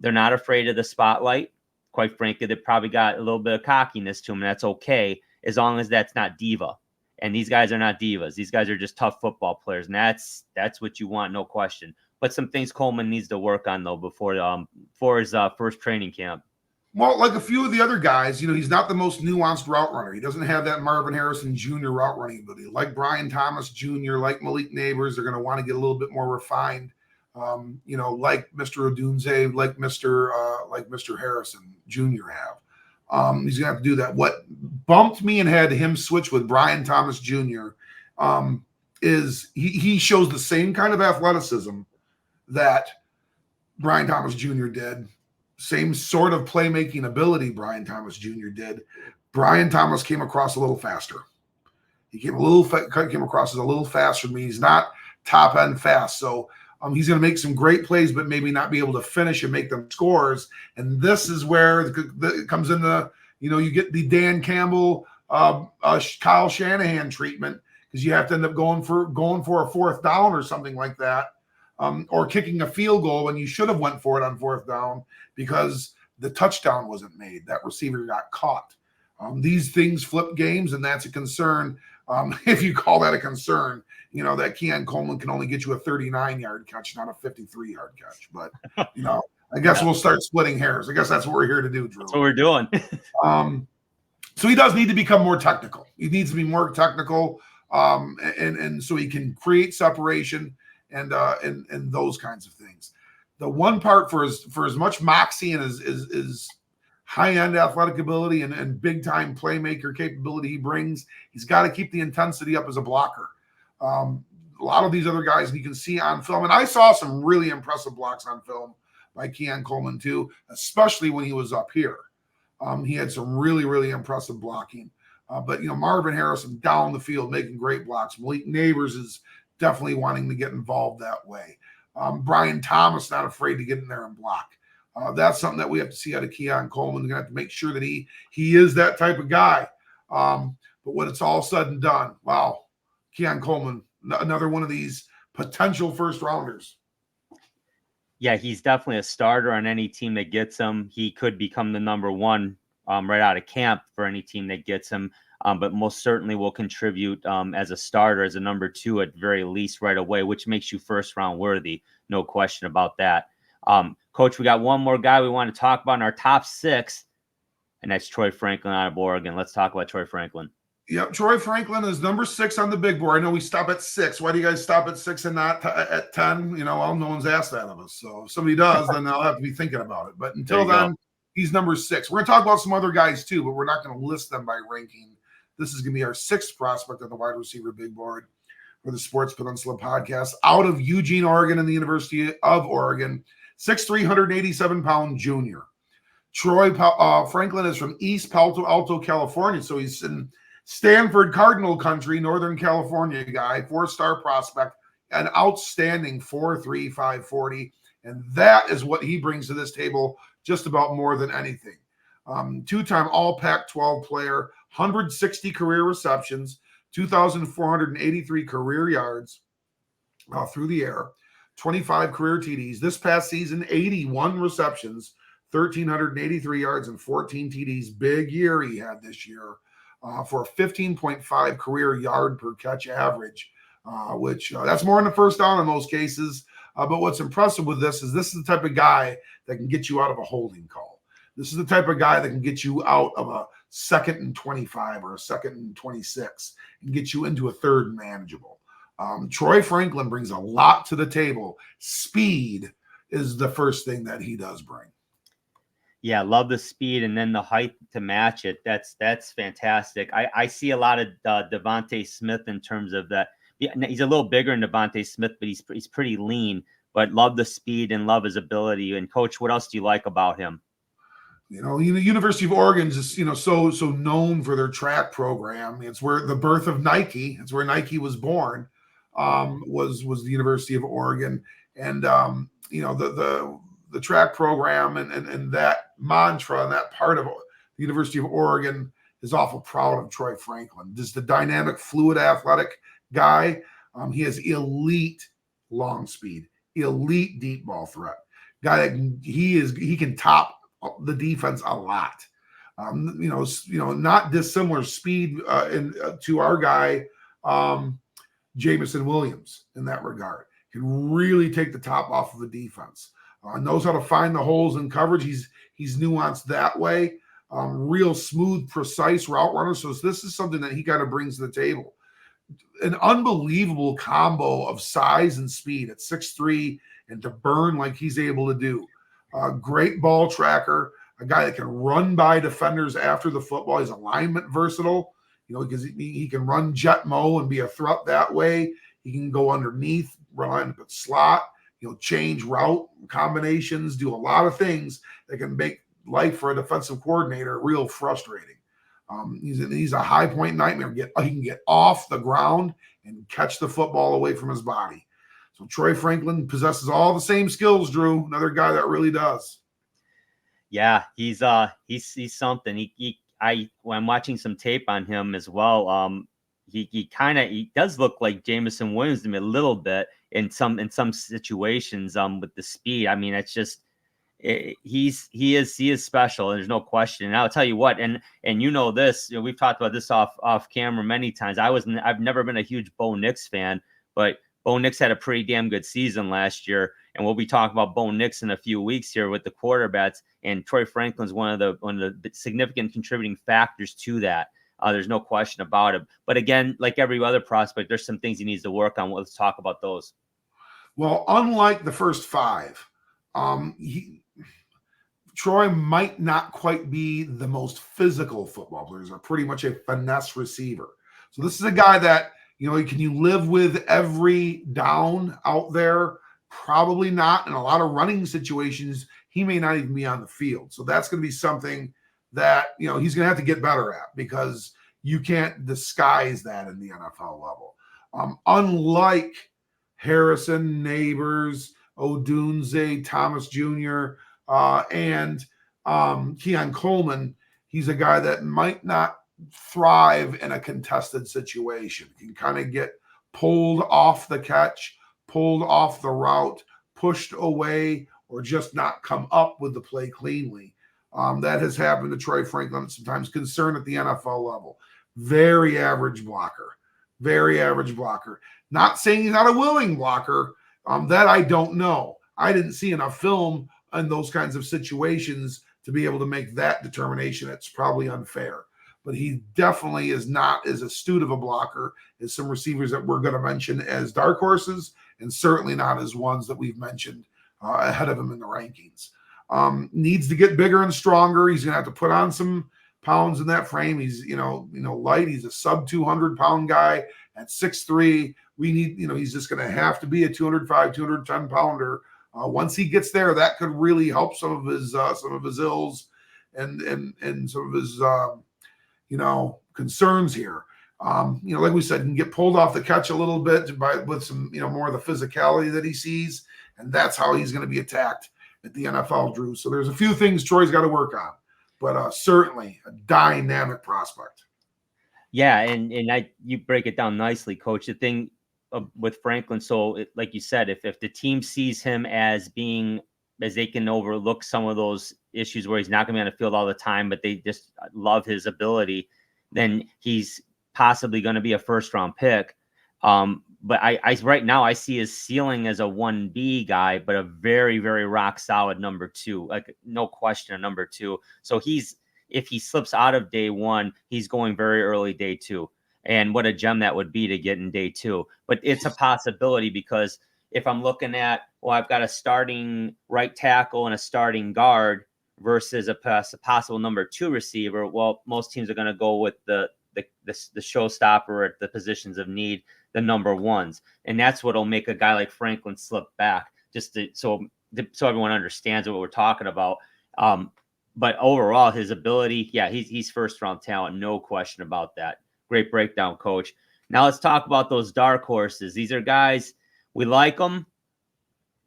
they're not afraid of the spotlight. Quite frankly, they probably got a little bit of cockiness to them, and that's okay as long as that's not diva. And these guys are not divas. These guys are just tough football players, and that's what you want, no question. But some things Coleman needs to work on though before his first training camp.
Well, like a few of the other guys, he's not the most nuanced route runner. He doesn't have that Marvin Harrison Jr. route running ability. Like Brian Thomas Jr., like Malik Neighbors, they're going to want to get a little bit more refined. Like Mr. Odunze, like Mr. Harrison Jr. have. He's going to have to do that. What bumped me and had him switch with Brian Thomas Jr. Is he shows the same kind of athleticism that Brian Thomas Jr. did. Same sort of playmaking ability Brian Thomas Jr. did. Brian Thomas came across a little faster. He came across as a little faster than me. He's not top end fast. So he's going to make some great plays, but maybe not be able to finish and make them scores. And this is where it comes in you get the Dan Campbell, Kyle Shanahan treatment, because you have to end up going for a fourth down or something like that. Or kicking a field goal when you should have went for it on fourth down because the touchdown wasn't made. That receiver got caught. These things flip games, and that's a concern. If you call that a concern, that Keon Coleman can only get you a 39-yard catch, not a 53-yard catch. But, I guess we'll start splitting hairs. I guess that's what we're here to do, Drew.
That's what we're doing.
So he does need to become more technical. He needs to be more technical, and so he can create separation and those kinds of things. The one part for as much moxie and his high-end athletic ability and big-time playmaker capability he brings, he's got to keep the intensity up as a blocker. A lot of these other guys you can see on film, and I saw some really impressive blocks on film by Keon Coleman too, especially when he was up here. He had some really, really impressive blocking. But Marvin Harrison down the field making great blocks. Malik Neighbors is definitely wanting to get involved that way. Brian Thomas not afraid to get in there and block. That's something that we have to see out of Keon Coleman. We're going to have to make sure that he is that type of guy. But when it's all said and done, wow, Keon Coleman, another one of these potential first rounders.
Yeah, he's definitely a starter on any team that gets him. He could become the number one right out of camp for any team that gets him. But most certainly will contribute as a starter, as a number two at very least right away, which makes you first round worthy. No question about that. Coach, we got one more guy we want to talk about in our top six, and that's Troy Franklin out of Oregon. Let's talk about Troy Franklin.
Yep, Troy Franklin is number 6 on the big board. I know we stop at 6. Why do you guys stop at 6 and not at 10? Well, no one's asked that of us. So if somebody does, then I'll have to be thinking about it. But until then, he's number 6. We're going to talk about some other guys too, but we're not going to list them by ranking. This is going to be our 6th prospect on the wide receiver big board for the Sports Peninsula podcast out of Eugene, Oregon, and the University of Oregon. 6'3", 187-pound junior. Troy Franklin is from East Palo Alto, California. So he's in Stanford Cardinal country, Northern California guy, 4-star prospect, an outstanding 4'3", 540. And that is what he brings to this table just about more than anything. 2-time All Pac-12 player, 160 career receptions, 2,483 career yards through the air, 25 career TDs. This past season, 81 receptions, 1,383 yards, and 14 TDs. Big year he had this year for a 15.5 career yard per catch average, which that's more than the first down in most cases. But what's impressive with this is the type of guy that can get you out of a holding call. This is the type of guy that can get you out of a 2nd and 25 or a 2nd and 26 and get you into a 3rd and manageable. Troy Franklin brings a lot to the table. Speed is the first thing that he does bring.
Yeah, love the speed and then the height to match it. That's fantastic. I see a lot of Devontae Smith in terms of that. He's a little bigger than Devontae Smith, but he's pretty lean. But love the speed and love his ability. And Coach, what else do you like about him?
University of Oregon is so known for their track program. It's where the birth of Nike. It's where Nike was born. Was the University of Oregon, and the track program and that mantra and that part of the University of Oregon is awful proud of Troy Franklin. Just the dynamic, fluid, athletic guy. He has elite long speed, elite deep ball threat. Guy that he can top the defense a lot. Not dissimilar speed to our guy, Jamison Williams in that regard. Can really take the top off of the defense. Knows how to find the holes in coverage. He's nuanced that way. Real smooth, precise route runner. So this is something that he kind of brings to the table. An unbelievable combo of size and speed at 6'3", and to burn like he's able to do. Great ball tracker, a guy that can run by defenders after the football. He's alignment versatile, because he can run jet mo and be a threat that way. He can go underneath, run up at slot, change route combinations, do a lot of things that can make life for a defensive coordinator real frustrating. He's a high point nightmare. He can get off the ground and catch the football away from his body. So Troy Franklin possesses all the same skills, Drew. Another guy that really does.
Yeah, he's something. When I'm watching some tape on him as well, he does look like Jamison Williams to me a little bit in some situations with the speed. I mean, it's just he is special. There's no question. And I'll tell you what, and this, we've talked about this off camera many times. I've never been a huge Bo Nix fan, but Bo Nix had a pretty damn good season last year, and we'll be talking about Bo Nix in a few weeks here with the quarterbacks. And Troy Franklin's one of the significant contributing factors to that. There's no question about it. But again, like every other prospect, there's some things he needs to work on. Let's talk about those.
Well, unlike the first five, Troy might not quite be the most physical football player. He's pretty much a finesse receiver. So this is a guy that, can you live with every down out there? Probably not. In a lot of running situations, he may not even be on the field. So that's going to be something that, he's going to have to get better at, because you can't disguise that in the NFL level. Unlike Harrison, Neighbors, Odunze, Thomas Jr., and Keon Coleman, he's a guy that might not thrive in a contested situation. He can kind of get pulled off the catch, pulled off the route, pushed away, or just not come up with the play cleanly. That has happened to Troy Franklin, sometimes concern at the NFL level. Very average blocker. Very average blocker. Not saying he's not a willing blocker. That I don't know. I didn't see enough film in those kinds of situations to be able to make that determination. It's probably unfair. But he definitely is not as astute of a blocker as some receivers that we're going to mention as dark horses, and certainly not as ones that we've mentioned ahead of him in the rankings. Needs to get bigger and stronger. He's going to have to put on some pounds in that frame. He's, light. He's a sub 200 pound guy at 6'3". We need, he's just going to have to be a 205, 210 pounder. Once he gets there, that could really help some of his ills and some of his, concerns here. Like we said, can get pulled off the catch a little bit with some, more of the physicality that he sees. And that's how he's going to be attacked at the NFL, Drew. So there's a few things Troy's got to work on, but certainly a dynamic prospect.
Yeah, and you break it down nicely, Coach. The thing with Franklin, so like you said, if the team sees him as they can overlook some of those issues where he's not going to be on the field all the time, but they just love his ability, then he's possibly going to be a first-round pick. But I right now I see his ceiling as a 1B guy, but a very, very rock solid number 2, like no question a number 2. So if he slips out of day 1, he's going very early day 2. And what a gem that would be to get in day 2. But it's a possibility, because if I'm looking at, I've got a starting right tackle and a starting guard versus a possible number 2 receiver. Well, most teams are going to go with the showstopper at the positions of need, the number 1s. And that's what'll make a guy like Franklin slip back, so everyone understands what we're talking about. But overall, his ability, he's first-round talent, no question about that. Great breakdown, Coach. Now let's talk about those dark horses. These are guys, we like them,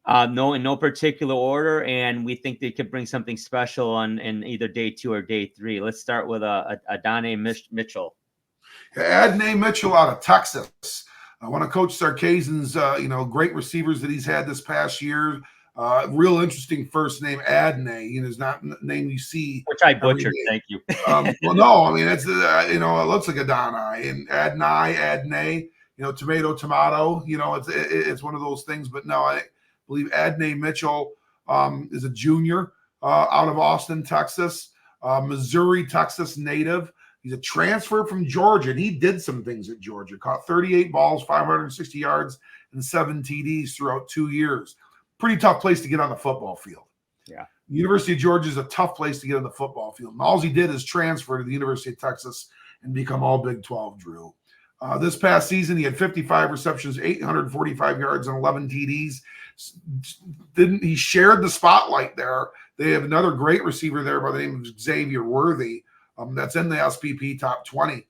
in no particular order, and we think they could bring something special in either day 2 or day 3. Let's start with Adonai Mitchell.
Adonai Mitchell out of Texas. One of Coach Sarkisian's, great receivers that he's had this past year. Real interesting first name, Adney. You know, it's not a name you see
Which I
every
butchered.
day.
Thank you.
Well, no, I mean, it's, you know, it looks like a Donai and Adney, you know, tomato, you know, it's one of those things, but no, I believe Adney Mitchell is a junior out of Austin, Texas, Missouri, Texas native. He's a transfer from Georgia, and he did some things at Georgia. Caught 38 balls, 560 yards, and 7 TDs throughout 2 years. Pretty tough place to get on the football field.
Yeah.
University of Georgia is a tough place to get on the football field. And all he did is transfer to the University of Texas and become all Big 12, Drew. This past season, he had 55 receptions, 845 yards, and 11 TDs. He shared the spotlight there. They have another great receiver there by the name of Xavier Worthy. That's in the SPP top 20.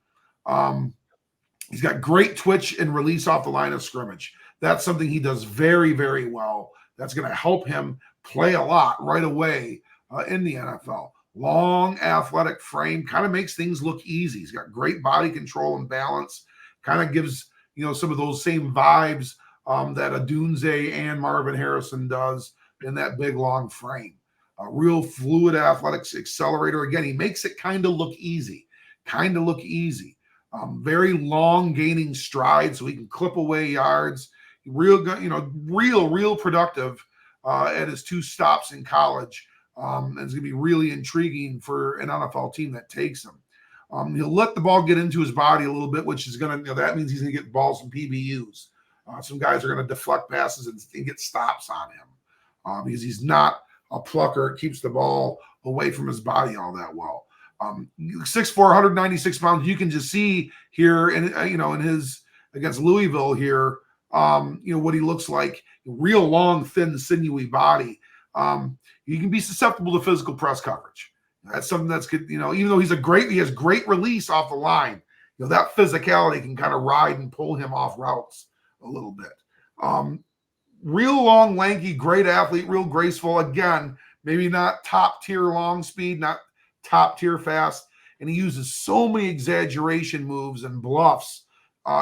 He's got great twitch and release off the line of scrimmage. That's something he does very, very well. That's going to help him play a lot right away in the NFL. Long, athletic frame kind of makes things look easy. He's got great body control and balance. Kind of gives, you know, some of those same vibes that Adunze and Marvin Harrison does in that big, long frame. A real fluid athletics accelerator. Again, he makes it kind of look easy. Very long gaining strides so he can clip away yards. Real productive at his 2 stops in college. And it's going to be really intriguing for an NFL team that takes him. He'll let the ball get into his body a little bit, which is going to, you know, that means he's going to get balls from PBUs. Some guys are going to deflect passes and get stops on him because he's not a plucker. It keeps the ball away from his body all that well. 6'4", 196 pounds. You can just see here, in his against Louisville here, what he looks like. Real long, thin, sinewy body. You can be susceptible to physical press coverage. That's something that's good. You know, even though he has great release off the line. You know, that physicality can kind of ride and pull him off routes a little bit. Real long, lanky, great athlete, real graceful. Again, maybe not top tier long speed, not top tier fast. And he uses so many exaggeration moves and bluffs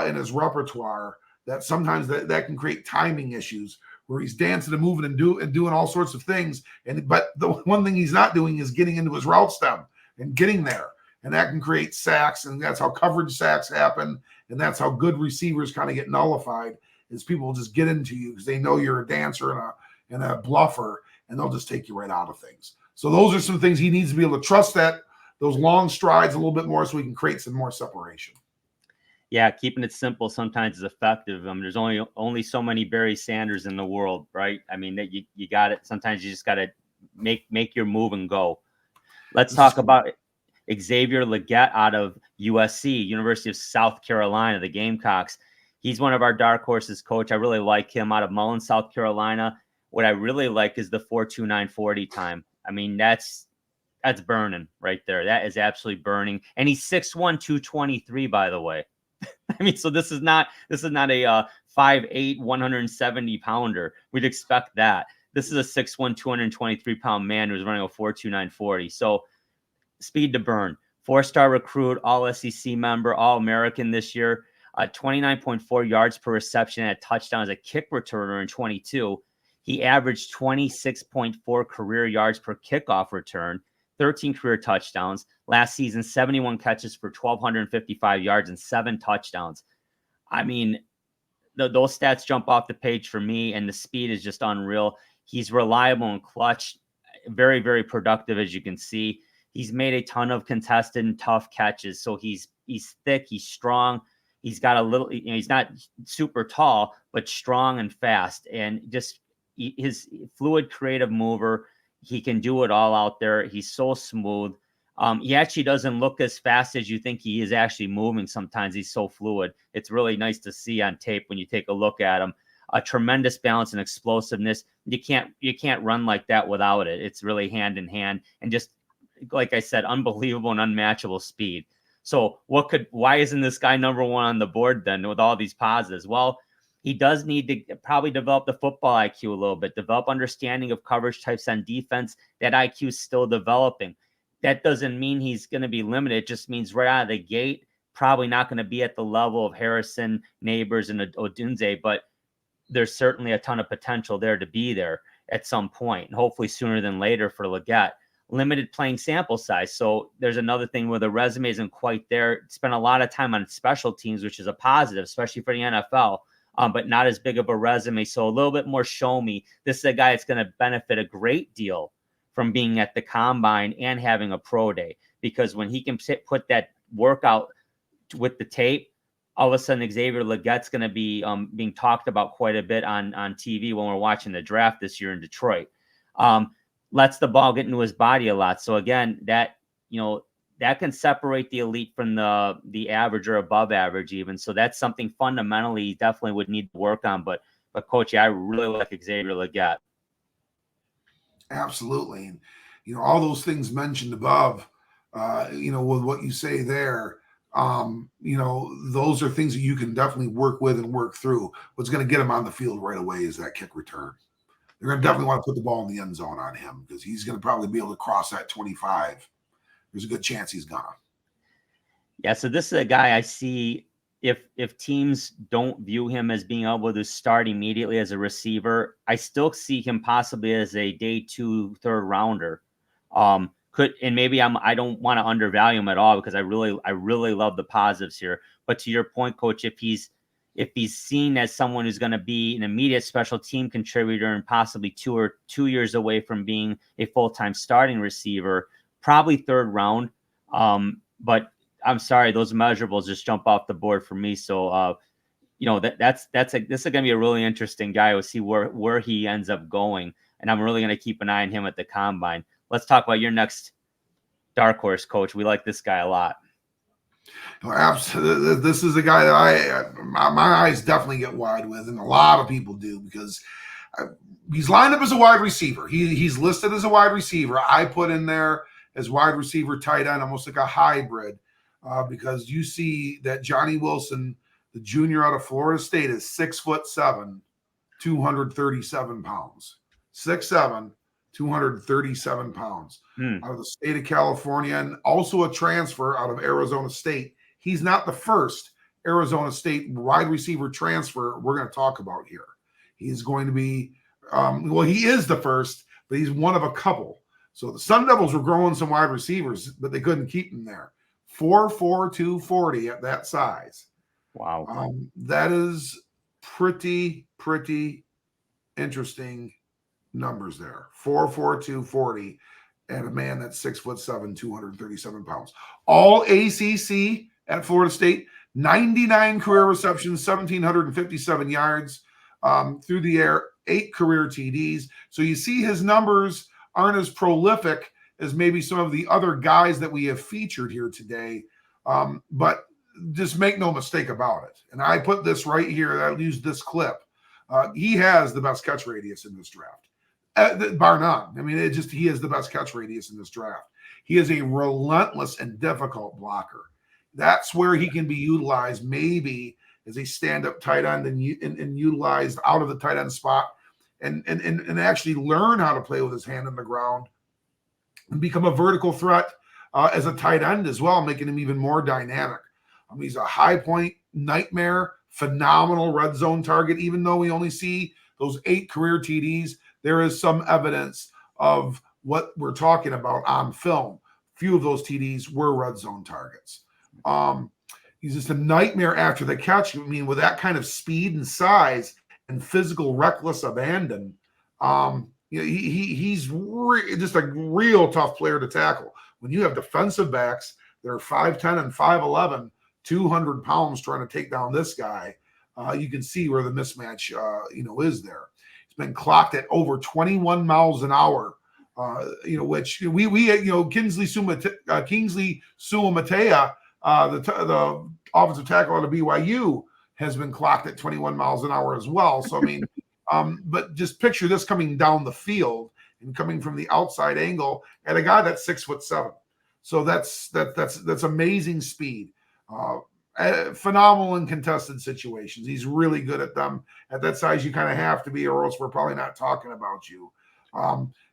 in his repertoire that sometimes that can create timing issues where he's dancing and moving and doing all sorts of things. But the one thing he's not doing is getting into his route stem and getting there. And that can create sacks, and that's how coverage sacks happen. And that's how good receivers kind of get nullified, is people will just get into you because they know you're a dancer and a bluffer, and they'll just take you right out of things. So those are some things he needs to be able to trust, that those long strides a little bit more so he can create some more separation.
Yeah, keeping it simple sometimes is effective. There's only so many Barry Sanders in the world, right? I mean, that you got it. Sometimes you just got to make your move and go. Let's talk about Xavier Legette out of USC, University of South Carolina, the Gamecocks. He's one of our dark horses, coach. I really like him out of Mullen, South Carolina. What I really like is the 4.2940 time. I mean, that's burning right there. That is absolutely burning. And he's 6'1", 223, by the way. I mean, so this is not a 5'8", 170 pounder. We'd expect that. This is a 6'1", 223 pound man who's running a 4.2940. So speed to burn. 4-star recruit, all SEC member, all American this year. 29.4 yards per reception and a touchdown as a kick returner in 22. He averaged 26.4 career yards per kickoff return, 13 career touchdowns. Last season, 71 catches for 1,255 yards and 7 touchdowns. I mean, those stats jump off the page for me, and the speed is just unreal. He's reliable and clutch, very, very productive, as you can see. He's made a ton of contested and tough catches. So he's thick, he's strong. He's got a little, he's not super tall, but strong and fast, and just his fluid, creative mover. He can do it all out there. He's so smooth. He actually doesn't look as fast as you think he is actually moving. Sometimes he's so fluid. It's really nice to see on tape when you take a look at him. A tremendous balance and explosiveness. You can't run like that without it. It's really hand in hand, and just like I said, unbelievable and unmatchable speed. So why isn't this guy number one on the board then with all these positives? Well, he does need to probably develop the football IQ a little bit, develop understanding of coverage types on defense. That IQ is still developing. That doesn't mean he's going to be limited. It just means right out of the gate, probably not going to be at the level of Harrison, Neighbors, and Odunze, but there's certainly a ton of potential there to be there. at some point, and hopefully sooner than later for Leggett. Limited playing sample size. So there's another thing where the resume isn't quite there. Spent a lot of time on special teams, which is a positive, especially for the NFL, but not as big of a resume. So a little bit more show me. This is a guy that's going to benefit a great deal from being at the combine and having a pro day, because when he can put that workout with the tape, all of a sudden Xavier Leggett's going to be being talked about quite a bit on TV when we're watching the draft this year in Detroit. Lets the ball get into his body a lot. So again, that, you know, that can separate the elite from the average or above average even. So that's something fundamentally he definitely would need to work on. But Coach, I really like Xavier Leggett.
Absolutely. And, you know, all those things mentioned above, you know, with what you say there, you know, those are things that you can definitely work with and work through. What's going to get him on the field right away is that kick return. They're going to definitely want to put the ball in the end zone on him, because he's going to probably be able to cross that 25. There's a good chance he's gonna.
Yeah, so this is a guy I see, if teams don't view him as being able to start immediately as a receiver, I still see him possibly as a day 2, 3rd rounder. And maybe I don't want to undervalue him at all, because I really love the positives here. But to your point, Coach, if he's seen as someone who's going to be an immediate special team contributor and possibly 2 years away from being a full-time starting receiver, probably 3rd round. But I'm sorry, those measurables just jump off the board for me. So, you know, this is going to be a really interesting guy. We'll see where he ends up going. And I'm really going to keep an eye on him at the combine. Let's talk about your next dark horse, Coach. We like this guy a lot.
Absolutely. This is a guy that my eyes definitely get wide with, and a lot of people do, because he's lined up as a wide receiver. He's listed as a wide receiver. I put in there as wide receiver, tight end, almost like a hybrid, because you see that Johnny Wilson, the junior out of Florida State, is 6'7", 237 pounds. 6'7", 237 pounds. Out of the state of California, and also a transfer out of Arizona State. He's not the first Arizona State wide receiver transfer we're going to talk about here. He's going to be, well, he is the first, but he's one of a couple. So the Sun Devils were growing some wide receivers, but they couldn't keep him there. 4'4", 240 at that size.
Wow.
That is pretty interesting numbers there. 4'4", 240, and a man that's 6'7", 237 pounds. All ACC at Florida State, 99 career receptions, 1,757 yards through the air, 8 career TDs. So you see his numbers aren't as prolific as maybe some of the other guys that we have featured here today. But just make no mistake about it. And I put this right here. I used this clip. He has the best catch radius in this draft. Bar none. I mean, he is the best catch radius in this draft. He is a relentless and difficult blocker. That's where he can be utilized maybe as a stand-up tight end and utilized out of the tight end spot and actually learn how to play with his hand on the ground and become a vertical threat as a tight end as well, making him even more dynamic. He's a high point nightmare, phenomenal red zone target. Even though we only see those 8 career TDs, there is some evidence of what we're talking about on film. Few of those TDs were red zone targets. He's just a nightmare after the catch. I mean, with that kind of speed and size and physical reckless abandon, you know, he's just a real tough player to tackle. When you have defensive backs that are 5'10" and 5'11", 200 pounds trying to take down this guy, you can see where the mismatch, is there. Been clocked at over 21 miles an hour, which Kingsley Suamatea, the offensive tackle out of BYU, has been clocked at 21 miles an hour as well. So I mean, but just picture this coming down the field and coming from the outside angle at a guy that's 6'7". So that's amazing speed. Phenomenal in contested situations. He's really good at them. At that size, you kind of have to be, or else we're probably not talking about you.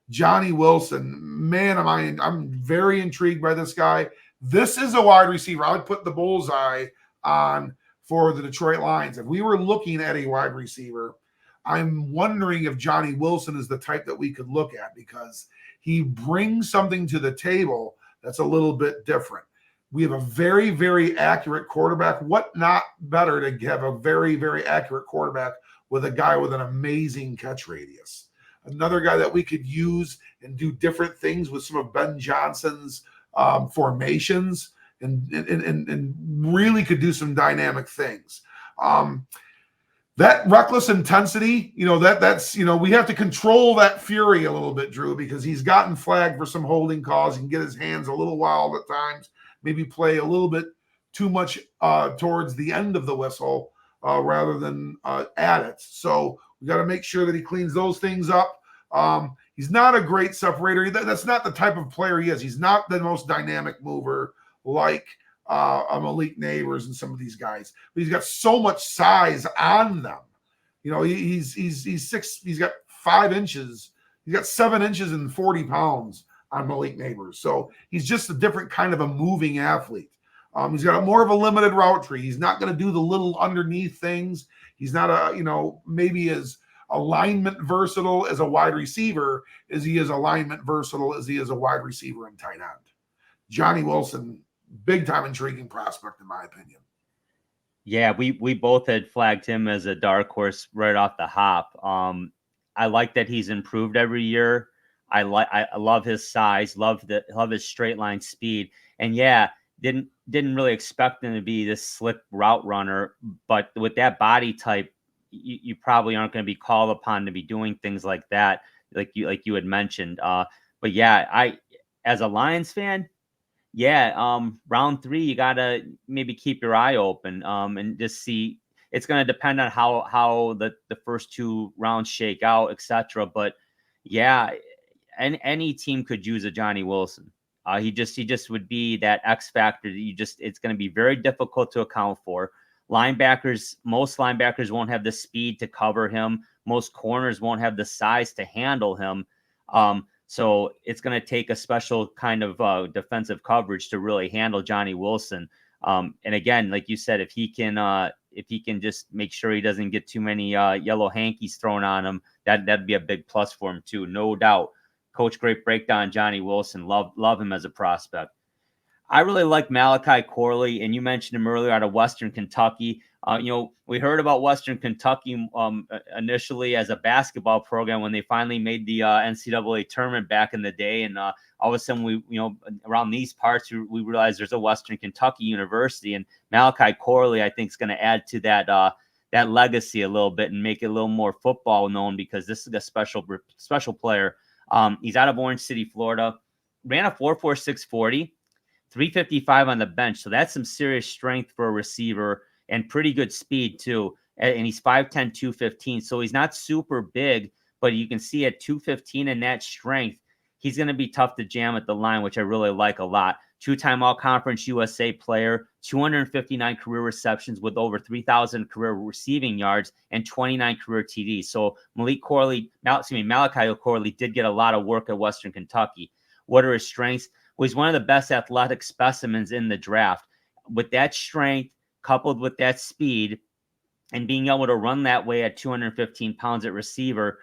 Johnny Wilson, man, I'm very intrigued by this guy. This is a wide receiver I would put the bullseye on for the Detroit Lions. If we were looking at a wide receiver, I'm wondering if Johnny Wilson is the type that we could look at, because he brings something to the table that's a little bit different. We have a very, very accurate quarterback. What not better to have a very, very accurate quarterback with a guy with an amazing catch radius? Another guy that we could use and do different things with some of Ben Johnson's formations, and really could do some dynamic things. That reckless intensity, that's we have to control that fury a little bit, Drew, because he's gotten flagged for some holding calls. He can get his hands a little wild at times, maybe play a little bit too much towards the end of the whistle rather than at it. So we got to make sure that he cleans those things up. He's not a great separator. That's not the type of player he is. He's not the most dynamic mover like Malik Neighbors and some of these guys, but he's got so much size on them. He's 6. He's got 5 inches. He's got 7 inches and 40 pounds on Malik Neighbors. So he's just a different kind of a moving athlete. He's got more of a limited route tree. He's not going to do the little underneath things. He's not maybe as alignment versatile as a wide receiver as he is alignment versatile as he is a wide receiver and tight end. Johnny Wilson, big time intriguing prospect in my opinion.
Yeah, we both had flagged him as a dark horse right off the hop. I like that he's improved every year. I love his size, love his straight line speed, and yeah, didn't really expect him to be this slick route runner, but with that body type, you probably aren't going to be called upon to be doing things like that, like you had mentioned. But yeah, as a Lions fan, yeah, round 3, you gotta maybe keep your eye open, and just see. It's gonna depend on how the first 2 rounds shake out, etc. But yeah, any team could use a Johnny Wilson. He just would be that X factor that it's gonna be very difficult to account for. Most linebackers won't have the speed to cover him. Most corners won't have the size to handle him. So it's going to take a special kind of defensive coverage to really handle Johnny Wilson. And again, like you said, if he can just make sure he doesn't get too many yellow hankies thrown on him, that'd be a big plus for him too, no doubt. Coach, great breakdown, Johnny Wilson. Love him as a prospect. I really like Malachi Corley, and you mentioned him earlier out of Western Kentucky. We heard about Western Kentucky initially as a basketball program when they finally made the NCAA tournament back in the day, and all of a sudden around these parts we realized there's a Western Kentucky University, and Malachi Corley I think is going to add to that legacy a little bit and make it a little more football known, because this is a special player. He's out of Orange City, Florida. Ran a 4.46 40. 355 on the bench. So that's some serious strength for a receiver and pretty good speed too. And he's 5'10", 215. So he's not super big, but you can see at 215 and that strength, he's going to be tough to jam at the line, which I really like a lot. 2-time All-Conference USA player, 259 career receptions with over 3,000 career receiving yards and 29 career TDs. So Malachi Corley did get a lot of work at Western Kentucky. What are his strengths? Well, he's one of the best athletic specimens in the draft. With that strength, coupled with that speed, and being able to run that way at 215 pounds at receiver,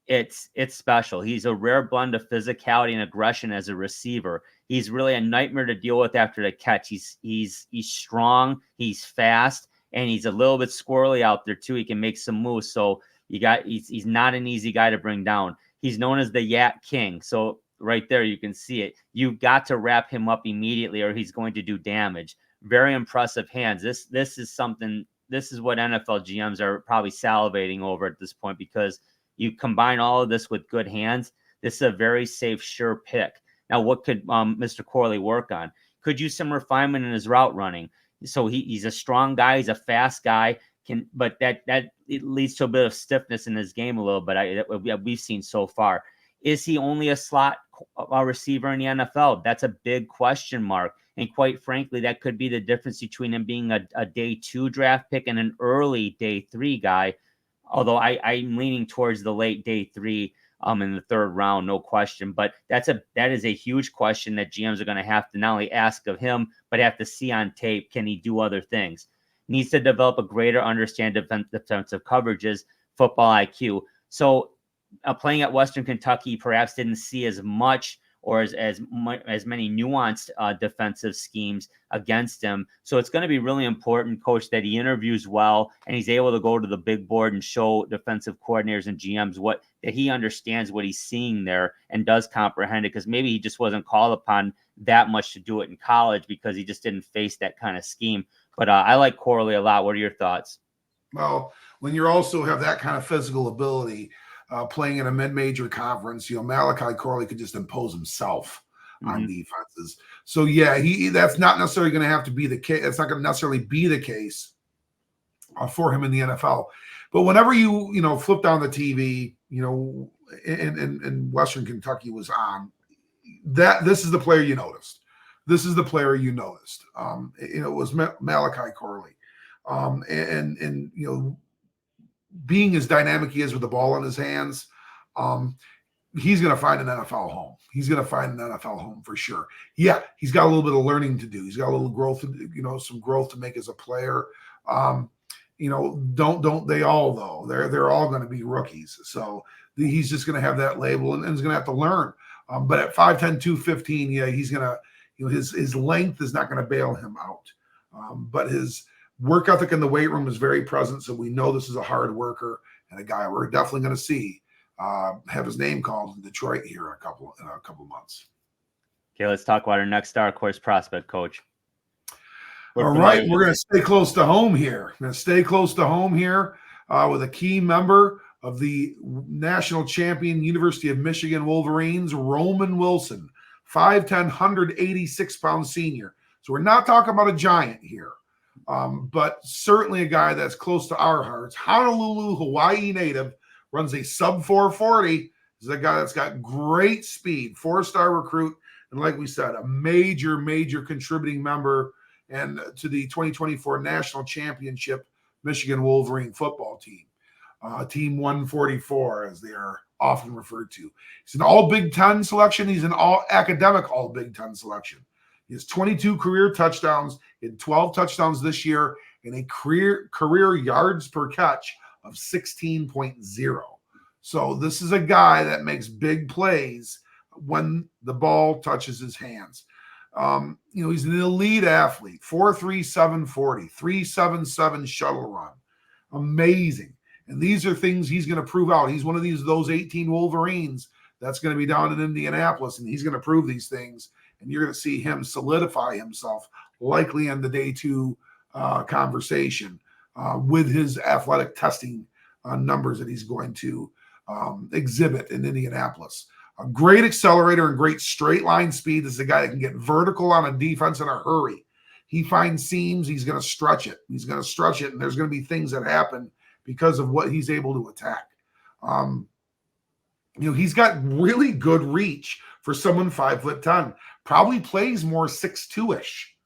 it's special. He's a rare blend of physicality and aggression as a receiver. He's really a nightmare to deal with after the catch. He's strong, he's fast, and he's a little bit squirrely out there too. He can make some moves. So he's not an easy guy to bring down. He's known as the Yak King. So right there, you can see it. You've got to wrap him up immediately or he's going to do damage. Very impressive hands. This is what NFL GMs are probably salivating over at this point, because you combine all of this with good hands. This is a very safe, sure pick. Now, what could Mr. Corley work on? Could use some refinement in his route running. So he's a strong guy. He's a fast guy. But that it leads to a bit of stiffness in his game a little bit. We've seen so far. Is he only a slot receiver in the NFL? That's a big question mark. And quite frankly, that could be the difference between him being a day 2 draft pick and an early day 3 guy. Although I'm leaning towards the late day 3 in the 3rd round, no question. But that is a huge question that GMs are going to have to not only ask of him, but have to see on tape. Can he do other things? Needs to develop a greater understanding of defensive coverages. football IQ. So playing at Western Kentucky perhaps didn't see as much or as many nuanced defensive schemes against him. So it's going to be really important, Coach, that he interviews well and he's able to go to the big board and show defensive coordinators and GMs that he understands what he's seeing there and does comprehend it, because maybe he just wasn't called upon that much to do it in college because he just didn't face that kind of scheme. But I like Corley a lot. What are your thoughts?
Well, when you also have that kind of physical ability, playing in a mid-major conference, Malachi Corley could just impose himself on defenses. So yeah, that's not necessarily going to have to be the case. That's not going to necessarily be the case for him in the NFL. But whenever you flip down the TV, and Western Kentucky was on, this is the player you noticed. This is the player you noticed. It was Malachi Corley, and being as dynamic he is with the ball in his hands, he's going to find an NFL home. He's going to find an NFL home for sure. Yeah, he's got a little bit of learning to do. He's got a little growth, some growth to make as a player. Don't they all though? They're all going to be rookies. So he's just going to have that label and he's going to have to learn. But at 5'10", 215, yeah, he's going to, his length is not going to bail him out. But his work ethic in the weight room is very present, so we know this is a hard worker and a guy we're definitely going to see have his name called in Detroit here in a couple months.
Okay, let's talk about our next dark horse prospect, Coach.
All right, we're going to stay close to home here. We're going to stay close to home here with a key member of the national champion University of Michigan Wolverines, Roman Wilson, 5'10", 186-pound senior. So we're not talking about a giant here. But certainly a guy that's close to our hearts. Honolulu, Hawaii native, runs a sub 440. This is a guy that's got great speed, 4-star recruit, and like we said, a major contributing member and to the 2024 national championship Michigan Wolverine football team, Team 144, as they are often referred to. He's an all Big Ten selection. He's an all academic all Big Ten selection. He has 22 career touchdowns, in 12 touchdowns this year, and a career yards per catch of 16.0. So this is a guy that makes big plays when the ball touches his hands. He's an elite athlete, 4.37 40, 3.77 shuttle run. Amazing. And these are things he's going to prove out. He's one of those 18 Wolverines that's going to be down in Indianapolis, and he's going to prove these things. And you're going to see him solidify himself likely in the day two conversation with his athletic testing numbers that he's going to exhibit in Indianapolis. A great accelerator and great straight line speed. This is a guy that can get vertical on a defense in a hurry. He finds seams. He's going to stretch it. And there's going to be things that happen because of what he's able to attack. He's got really good reach for someone 5'10". Probably plays more 6'2"-ish.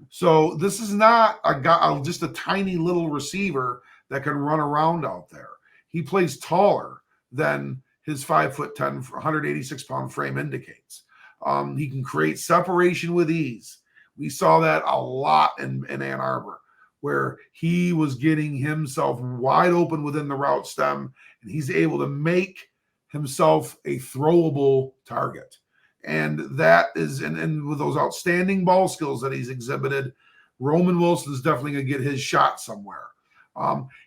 So this is not a guy, just a tiny little receiver that can run around out there. He plays taller than his 5'10", 186-pound frame indicates. He can create separation with ease. We saw that a lot in Ann Arbor, where he was getting himself wide open within the route stem, and he's able to make himself a throwable target. And that is, and with those outstanding ball skills that he's exhibited, Roman Wilson is definitely going to get his shot somewhere.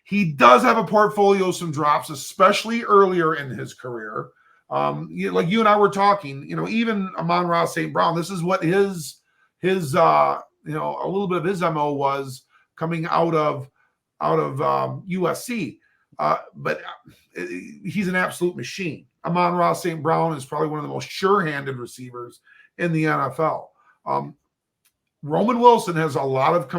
He does have a portfolio of some drops, especially earlier in his career. Like you and I were talking, even Amon-Ra St. Brown, this is what his a little bit of his MO was coming out of USC. But he's an absolute machine. Amon-Ra St. Brown is probably one of the most sure-handed receivers in the NFL. Roman Wilson has a lot of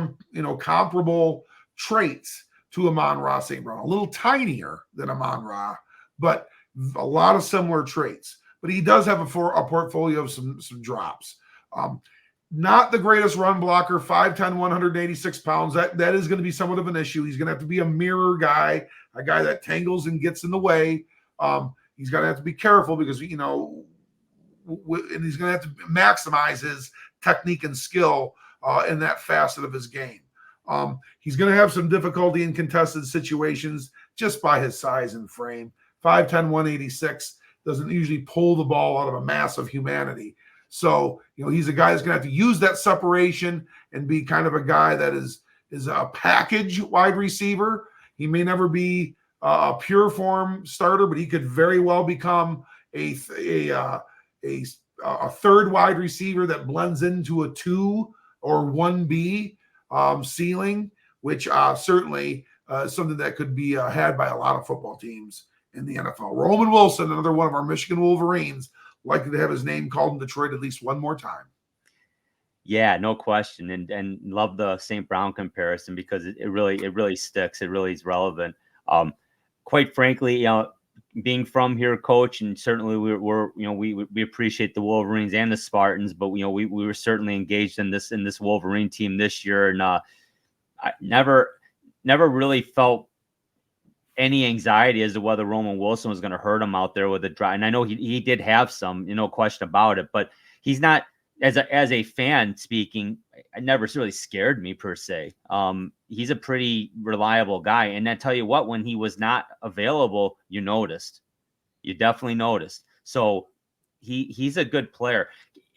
comparable traits to Amon-Ra St. Brown. A little tinier than Amon-Ra, but a lot of similar traits. But he does have a portfolio of some drops. Not the greatest run blocker, 5'10", 186 pounds. That is going to be somewhat of an issue. He's going to have to be a mirror guy, a guy that tangles and gets in the way. He's going to have to be careful because, and he's going to have to maximize his technique and skill in that facet of his game. He's going to have some difficulty in contested situations just by his size and frame. 5'10", 186 doesn't usually pull the ball out of a mass of humanity. So, he's a guy that's going to have to use that separation and be kind of a guy that is a package wide receiver. He may never be a pure form starter, but he could very well become a third wide receiver that blends into a 2 or 1B ceiling, which certainly is something that could be had by a lot of football teams in the NFL. Roman Wilson, another one of our Michigan Wolverines, likely to have his name called in Detroit at least one more time.
Yeah, no question. And love the St. Brown comparison because it really sticks. It really is relevant. Quite frankly, being from here, Coach, and certainly we appreciate the Wolverines and the Spartans, but we were certainly engaged in this Wolverine team this year, and I never really felt any anxiety as to whether Roman Wilson was going to hurt him out there with a drive. And I know he did have some, no question about it, but he's not, as a fan speaking, it never really scared me per se. He's a pretty reliable guy. And I tell you what, when he was not available, you definitely noticed. So he's a good player.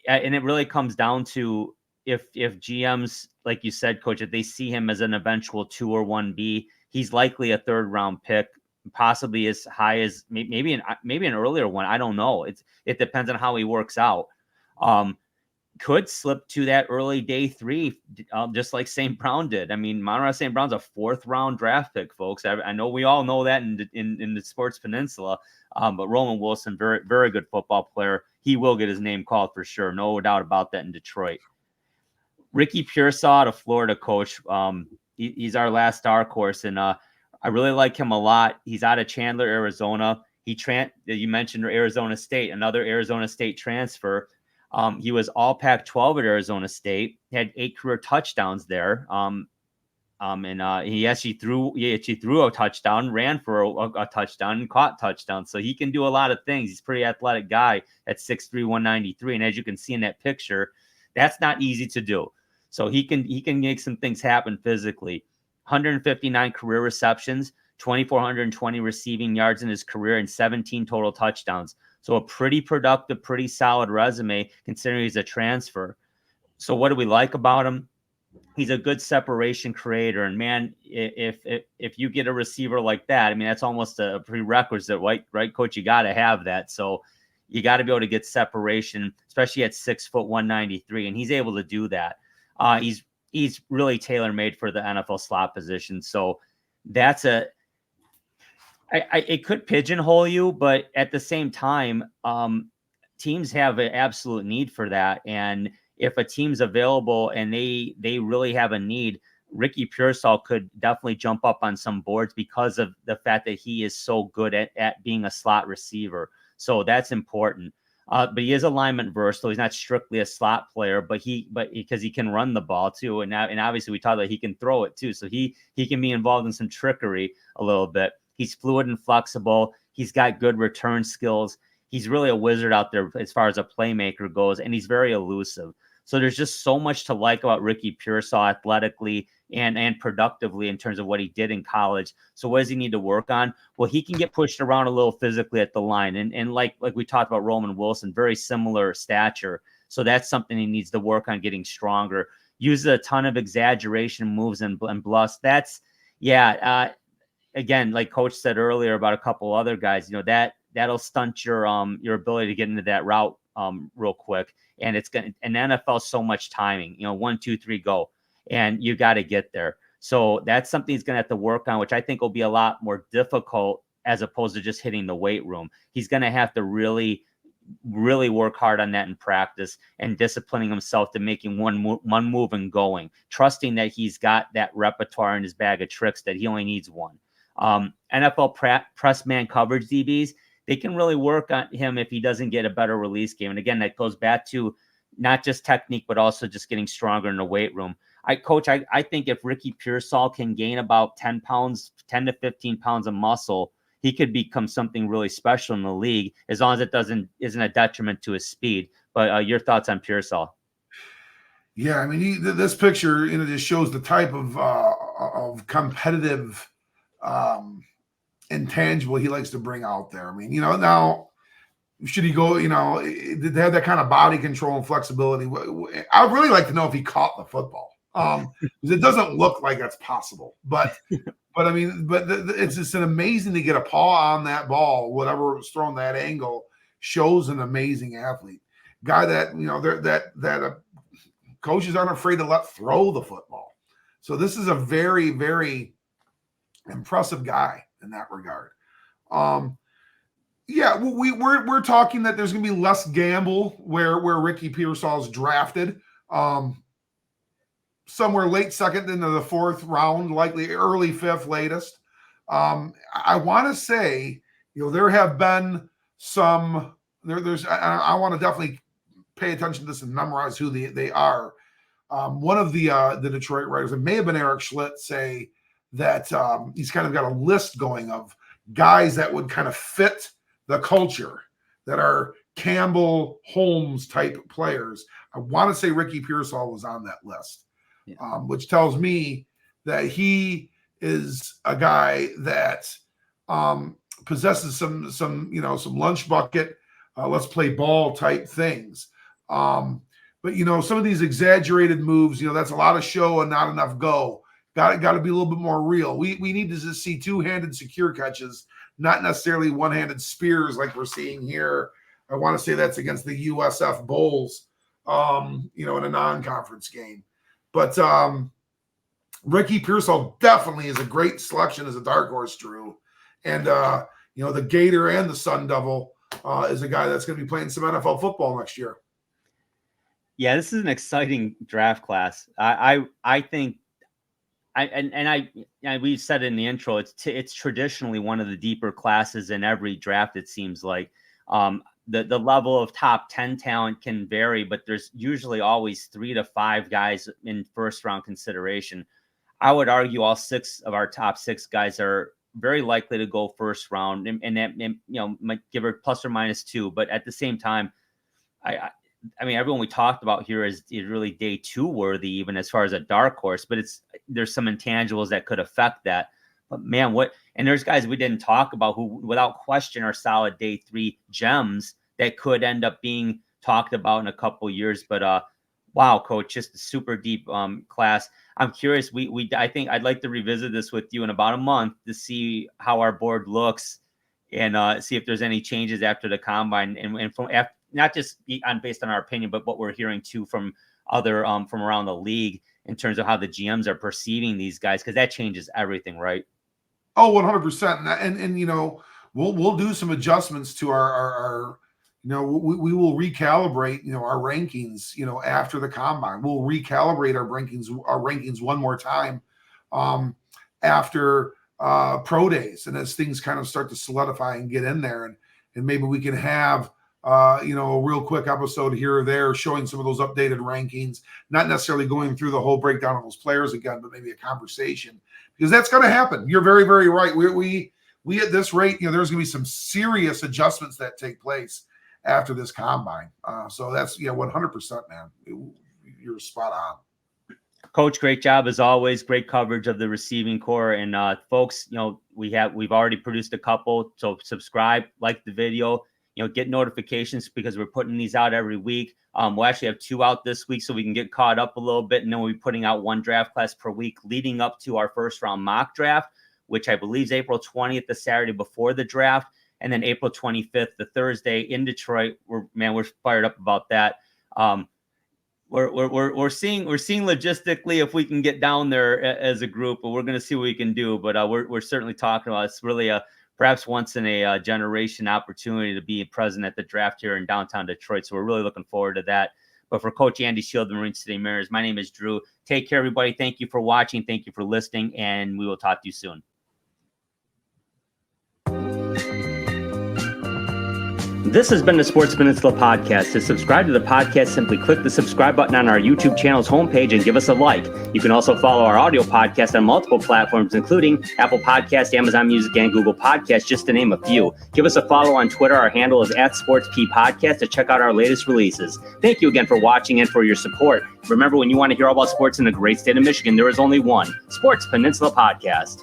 And it really comes down to if GMs, like you said, Coach, if they see him as an eventual 2 or 1B, he's likely a third round pick, possibly as high as maybe an earlier one. I don't know. It depends on how he works out. Could slip to that early day 3, just like St. Brown did. I mean, Monroe St. Brown's a 4th round draft pick, folks. I know we all know that in the Sports Peninsula. But Roman Wilson, very, very good football player. He will get his name called for sure. No doubt about that in Detroit. Ricky Pearsall out of Florida, Coach. He's our last dark horse, and I really like him a lot. He's out of Chandler, Arizona. You mentioned Arizona State, another Arizona State transfer. He was all Pac-12 at Arizona State. He had 8 career touchdowns there. He actually threw a touchdown, ran for a touchdown, and caught touchdowns. So he can do a lot of things. He's a pretty athletic guy at 6'3", 193. And as you can see in that picture, that's not easy to do. So he can make some things happen physically. 159 career receptions, 2,420 receiving yards in his career, and 17 total touchdowns. So a pretty productive, pretty solid resume considering he's a transfer. So what do we like about him? He's a good separation creator. And man, if you get a receiver like that, I mean, that's almost a prerequisite, right, Coach? You got to have that. So you got to be able to get separation, especially at 6 foot 193. And he's able to do that. He's really tailor-made for the NFL slot position. So that's it could pigeonhole you, but at the same time, teams have an absolute need for that. And if a team's available and they really have a need, Ricky Pearsall could definitely jump up on some boards because of the fact that he is so good at being a slot receiver. So that's important. But he is alignment versatile. He's not strictly a slot player, but because he can run the ball too, and obviously we talked about he can throw it too. So he can be involved in some trickery a little bit. He's fluid and flexible. He's got good return skills. He's really a wizard out there as far as a playmaker goes, and he's very elusive. So there's just so much to like about Ricky Pearsall athletically and productively in terms of what he did in college. So what does he need to work on? Well, he can get pushed around a little physically at the line. And like we talked about Roman Wilson, very similar stature. So that's something he needs to work on getting stronger. Uses a ton of exaggeration moves and bluffs. Again, like Coach said earlier about a couple other guys, that'll stunt your ability to get into that route real quick. And it's going to, and NFL so much timing, 1, 2, 3, go. And you got to get there. So that's something he's going to have to work on, which I think will be a lot more difficult as opposed to just hitting the weight room. He's going to have to really, really work hard on that in practice and disciplining himself to making one move and going, trusting that he's got that repertoire in his bag of tricks that he only needs one. NFL press man coverage DBs, they can really work on him if he doesn't get a better release game. And again, that goes back to not just technique, but also just getting stronger in the weight room. Coach, I think if Ricky Pearsall can gain about 10 to 15 pounds of muscle, he could become something really special in the league, as long as it isn't a detriment to his speed. But your thoughts on Pearsall?
Yeah, I mean, this picture, just shows the type of competitive intangible he likes to bring out there. I mean, now should he go? Did they have that kind of body control and flexibility? I'd really like to know if he caught the football, because it doesn't look like that's possible. But I mean, it's just an amazing to get a paw on that ball, whatever was thrown that angle shows an amazing athlete, guy that that coaches aren't afraid to let throw the football. So this is a very, very impressive guy in that regard. Yeah, we're talking that there's going to be less gamble where Ricky Pearsall's drafted, somewhere late second into the fourth round, likely early fifth latest. I want to say, there have been some there's I want to definitely pay attention to this and memorize who they are. One of the Detroit writers, it may have been Eric Schlitt, say that he's kind of got a list going of guys that would kind of fit the culture, that are Campbell Holmes type players. I want to say Ricky Pearsall was on that list,
Yeah.
Which tells me that he is a guy that possesses some lunch bucket, let's play ball type things. But some of these exaggerated moves, that's a lot of show and not enough go. Got to be a little bit more real. We need to just see two-handed secure catches, not necessarily one-handed spears like we're seeing here. I want to say that's against the USF Bulls, in a non-conference game. But Ricky Pearsall definitely is a great selection as a dark horse, Drew. And the Gator and the Sun Devil is a guy that's going to be playing some NFL football next year.
Yeah, this is an exciting draft class. I think, we said in the intro, it's traditionally one of the deeper classes in every draft. It seems like the level of top 10 talent can vary, but there's usually always 3 to 5 guys in first round consideration. I would argue all 6 of our top 6 guys are very likely to go first round, and that might give her plus or minus 2. But at the same time, I mean, everyone we talked about here is really day 2 worthy, even as far as a dark horse, but there's some intangibles that could affect that. But man, and there's guys we didn't talk about who, without question, are solid day 3 gems that could end up being talked about in a couple of years. But wow, coach, just a super deep class. I'm curious. I think I'd like to revisit this with you in about a month to see how our board looks and see if there's any changes after the combine and from after. Not just based on our opinion, but what we're hearing too from other from around the league in terms of how the GMs are perceiving these guys, because that changes everything, right?
Oh, 100%. And we'll do some adjustments to our we will recalibrate our rankings after the combine. We'll recalibrate our rankings one more time after pro days, and as things kind of start to solidify and get in there, and maybe we can have a real quick episode here or there showing some of those updated rankings, not necessarily going through the whole breakdown of those players again, but maybe a conversation, because that's going to happen. You're very, very right. We at this rate, there's going to be some serious adjustments that take place after this combine. So that's 100%, man. You're spot on.
Coach, great job as always. Great coverage of the receiving core. And folks, we've already produced a couple. So subscribe, like the video, get notifications because we're putting these out every week. We'll actually have 2 out this week so we can get caught up a little bit. And then we'll be putting out 1 draft class per week leading up to our first round mock draft, which I believe is April 20th, the Saturday before the draft. And then April 25th, the Thursday in Detroit. We're fired up about that. We're seeing logistically if we can get down there as a group, but we're going to see what we can do. But we're certainly talking about it's really perhaps once in a generation opportunity to be present at the draft here in downtown Detroit. So we're really looking forward to that. But for Coach Andy Shield, the Marine City Mariners, my name is Drew. Take care, everybody. Thank you for watching. Thank you for listening, and we will talk to you soon. This has been the Sports Peninsula podcast. To subscribe to the podcast, simply click the subscribe button on our YouTube channel's homepage and give us a like. You can also follow our audio podcast on multiple platforms, including Apple Podcast, Amazon Music, and Google Podcasts, just to name a few. Give us a follow on Twitter. Our handle is @SportsPodcast to check out our latest releases. Thank you again for watching and for your support. Remember, when you want to hear all about sports in the great state of Michigan, there is only one Sports Peninsula podcast.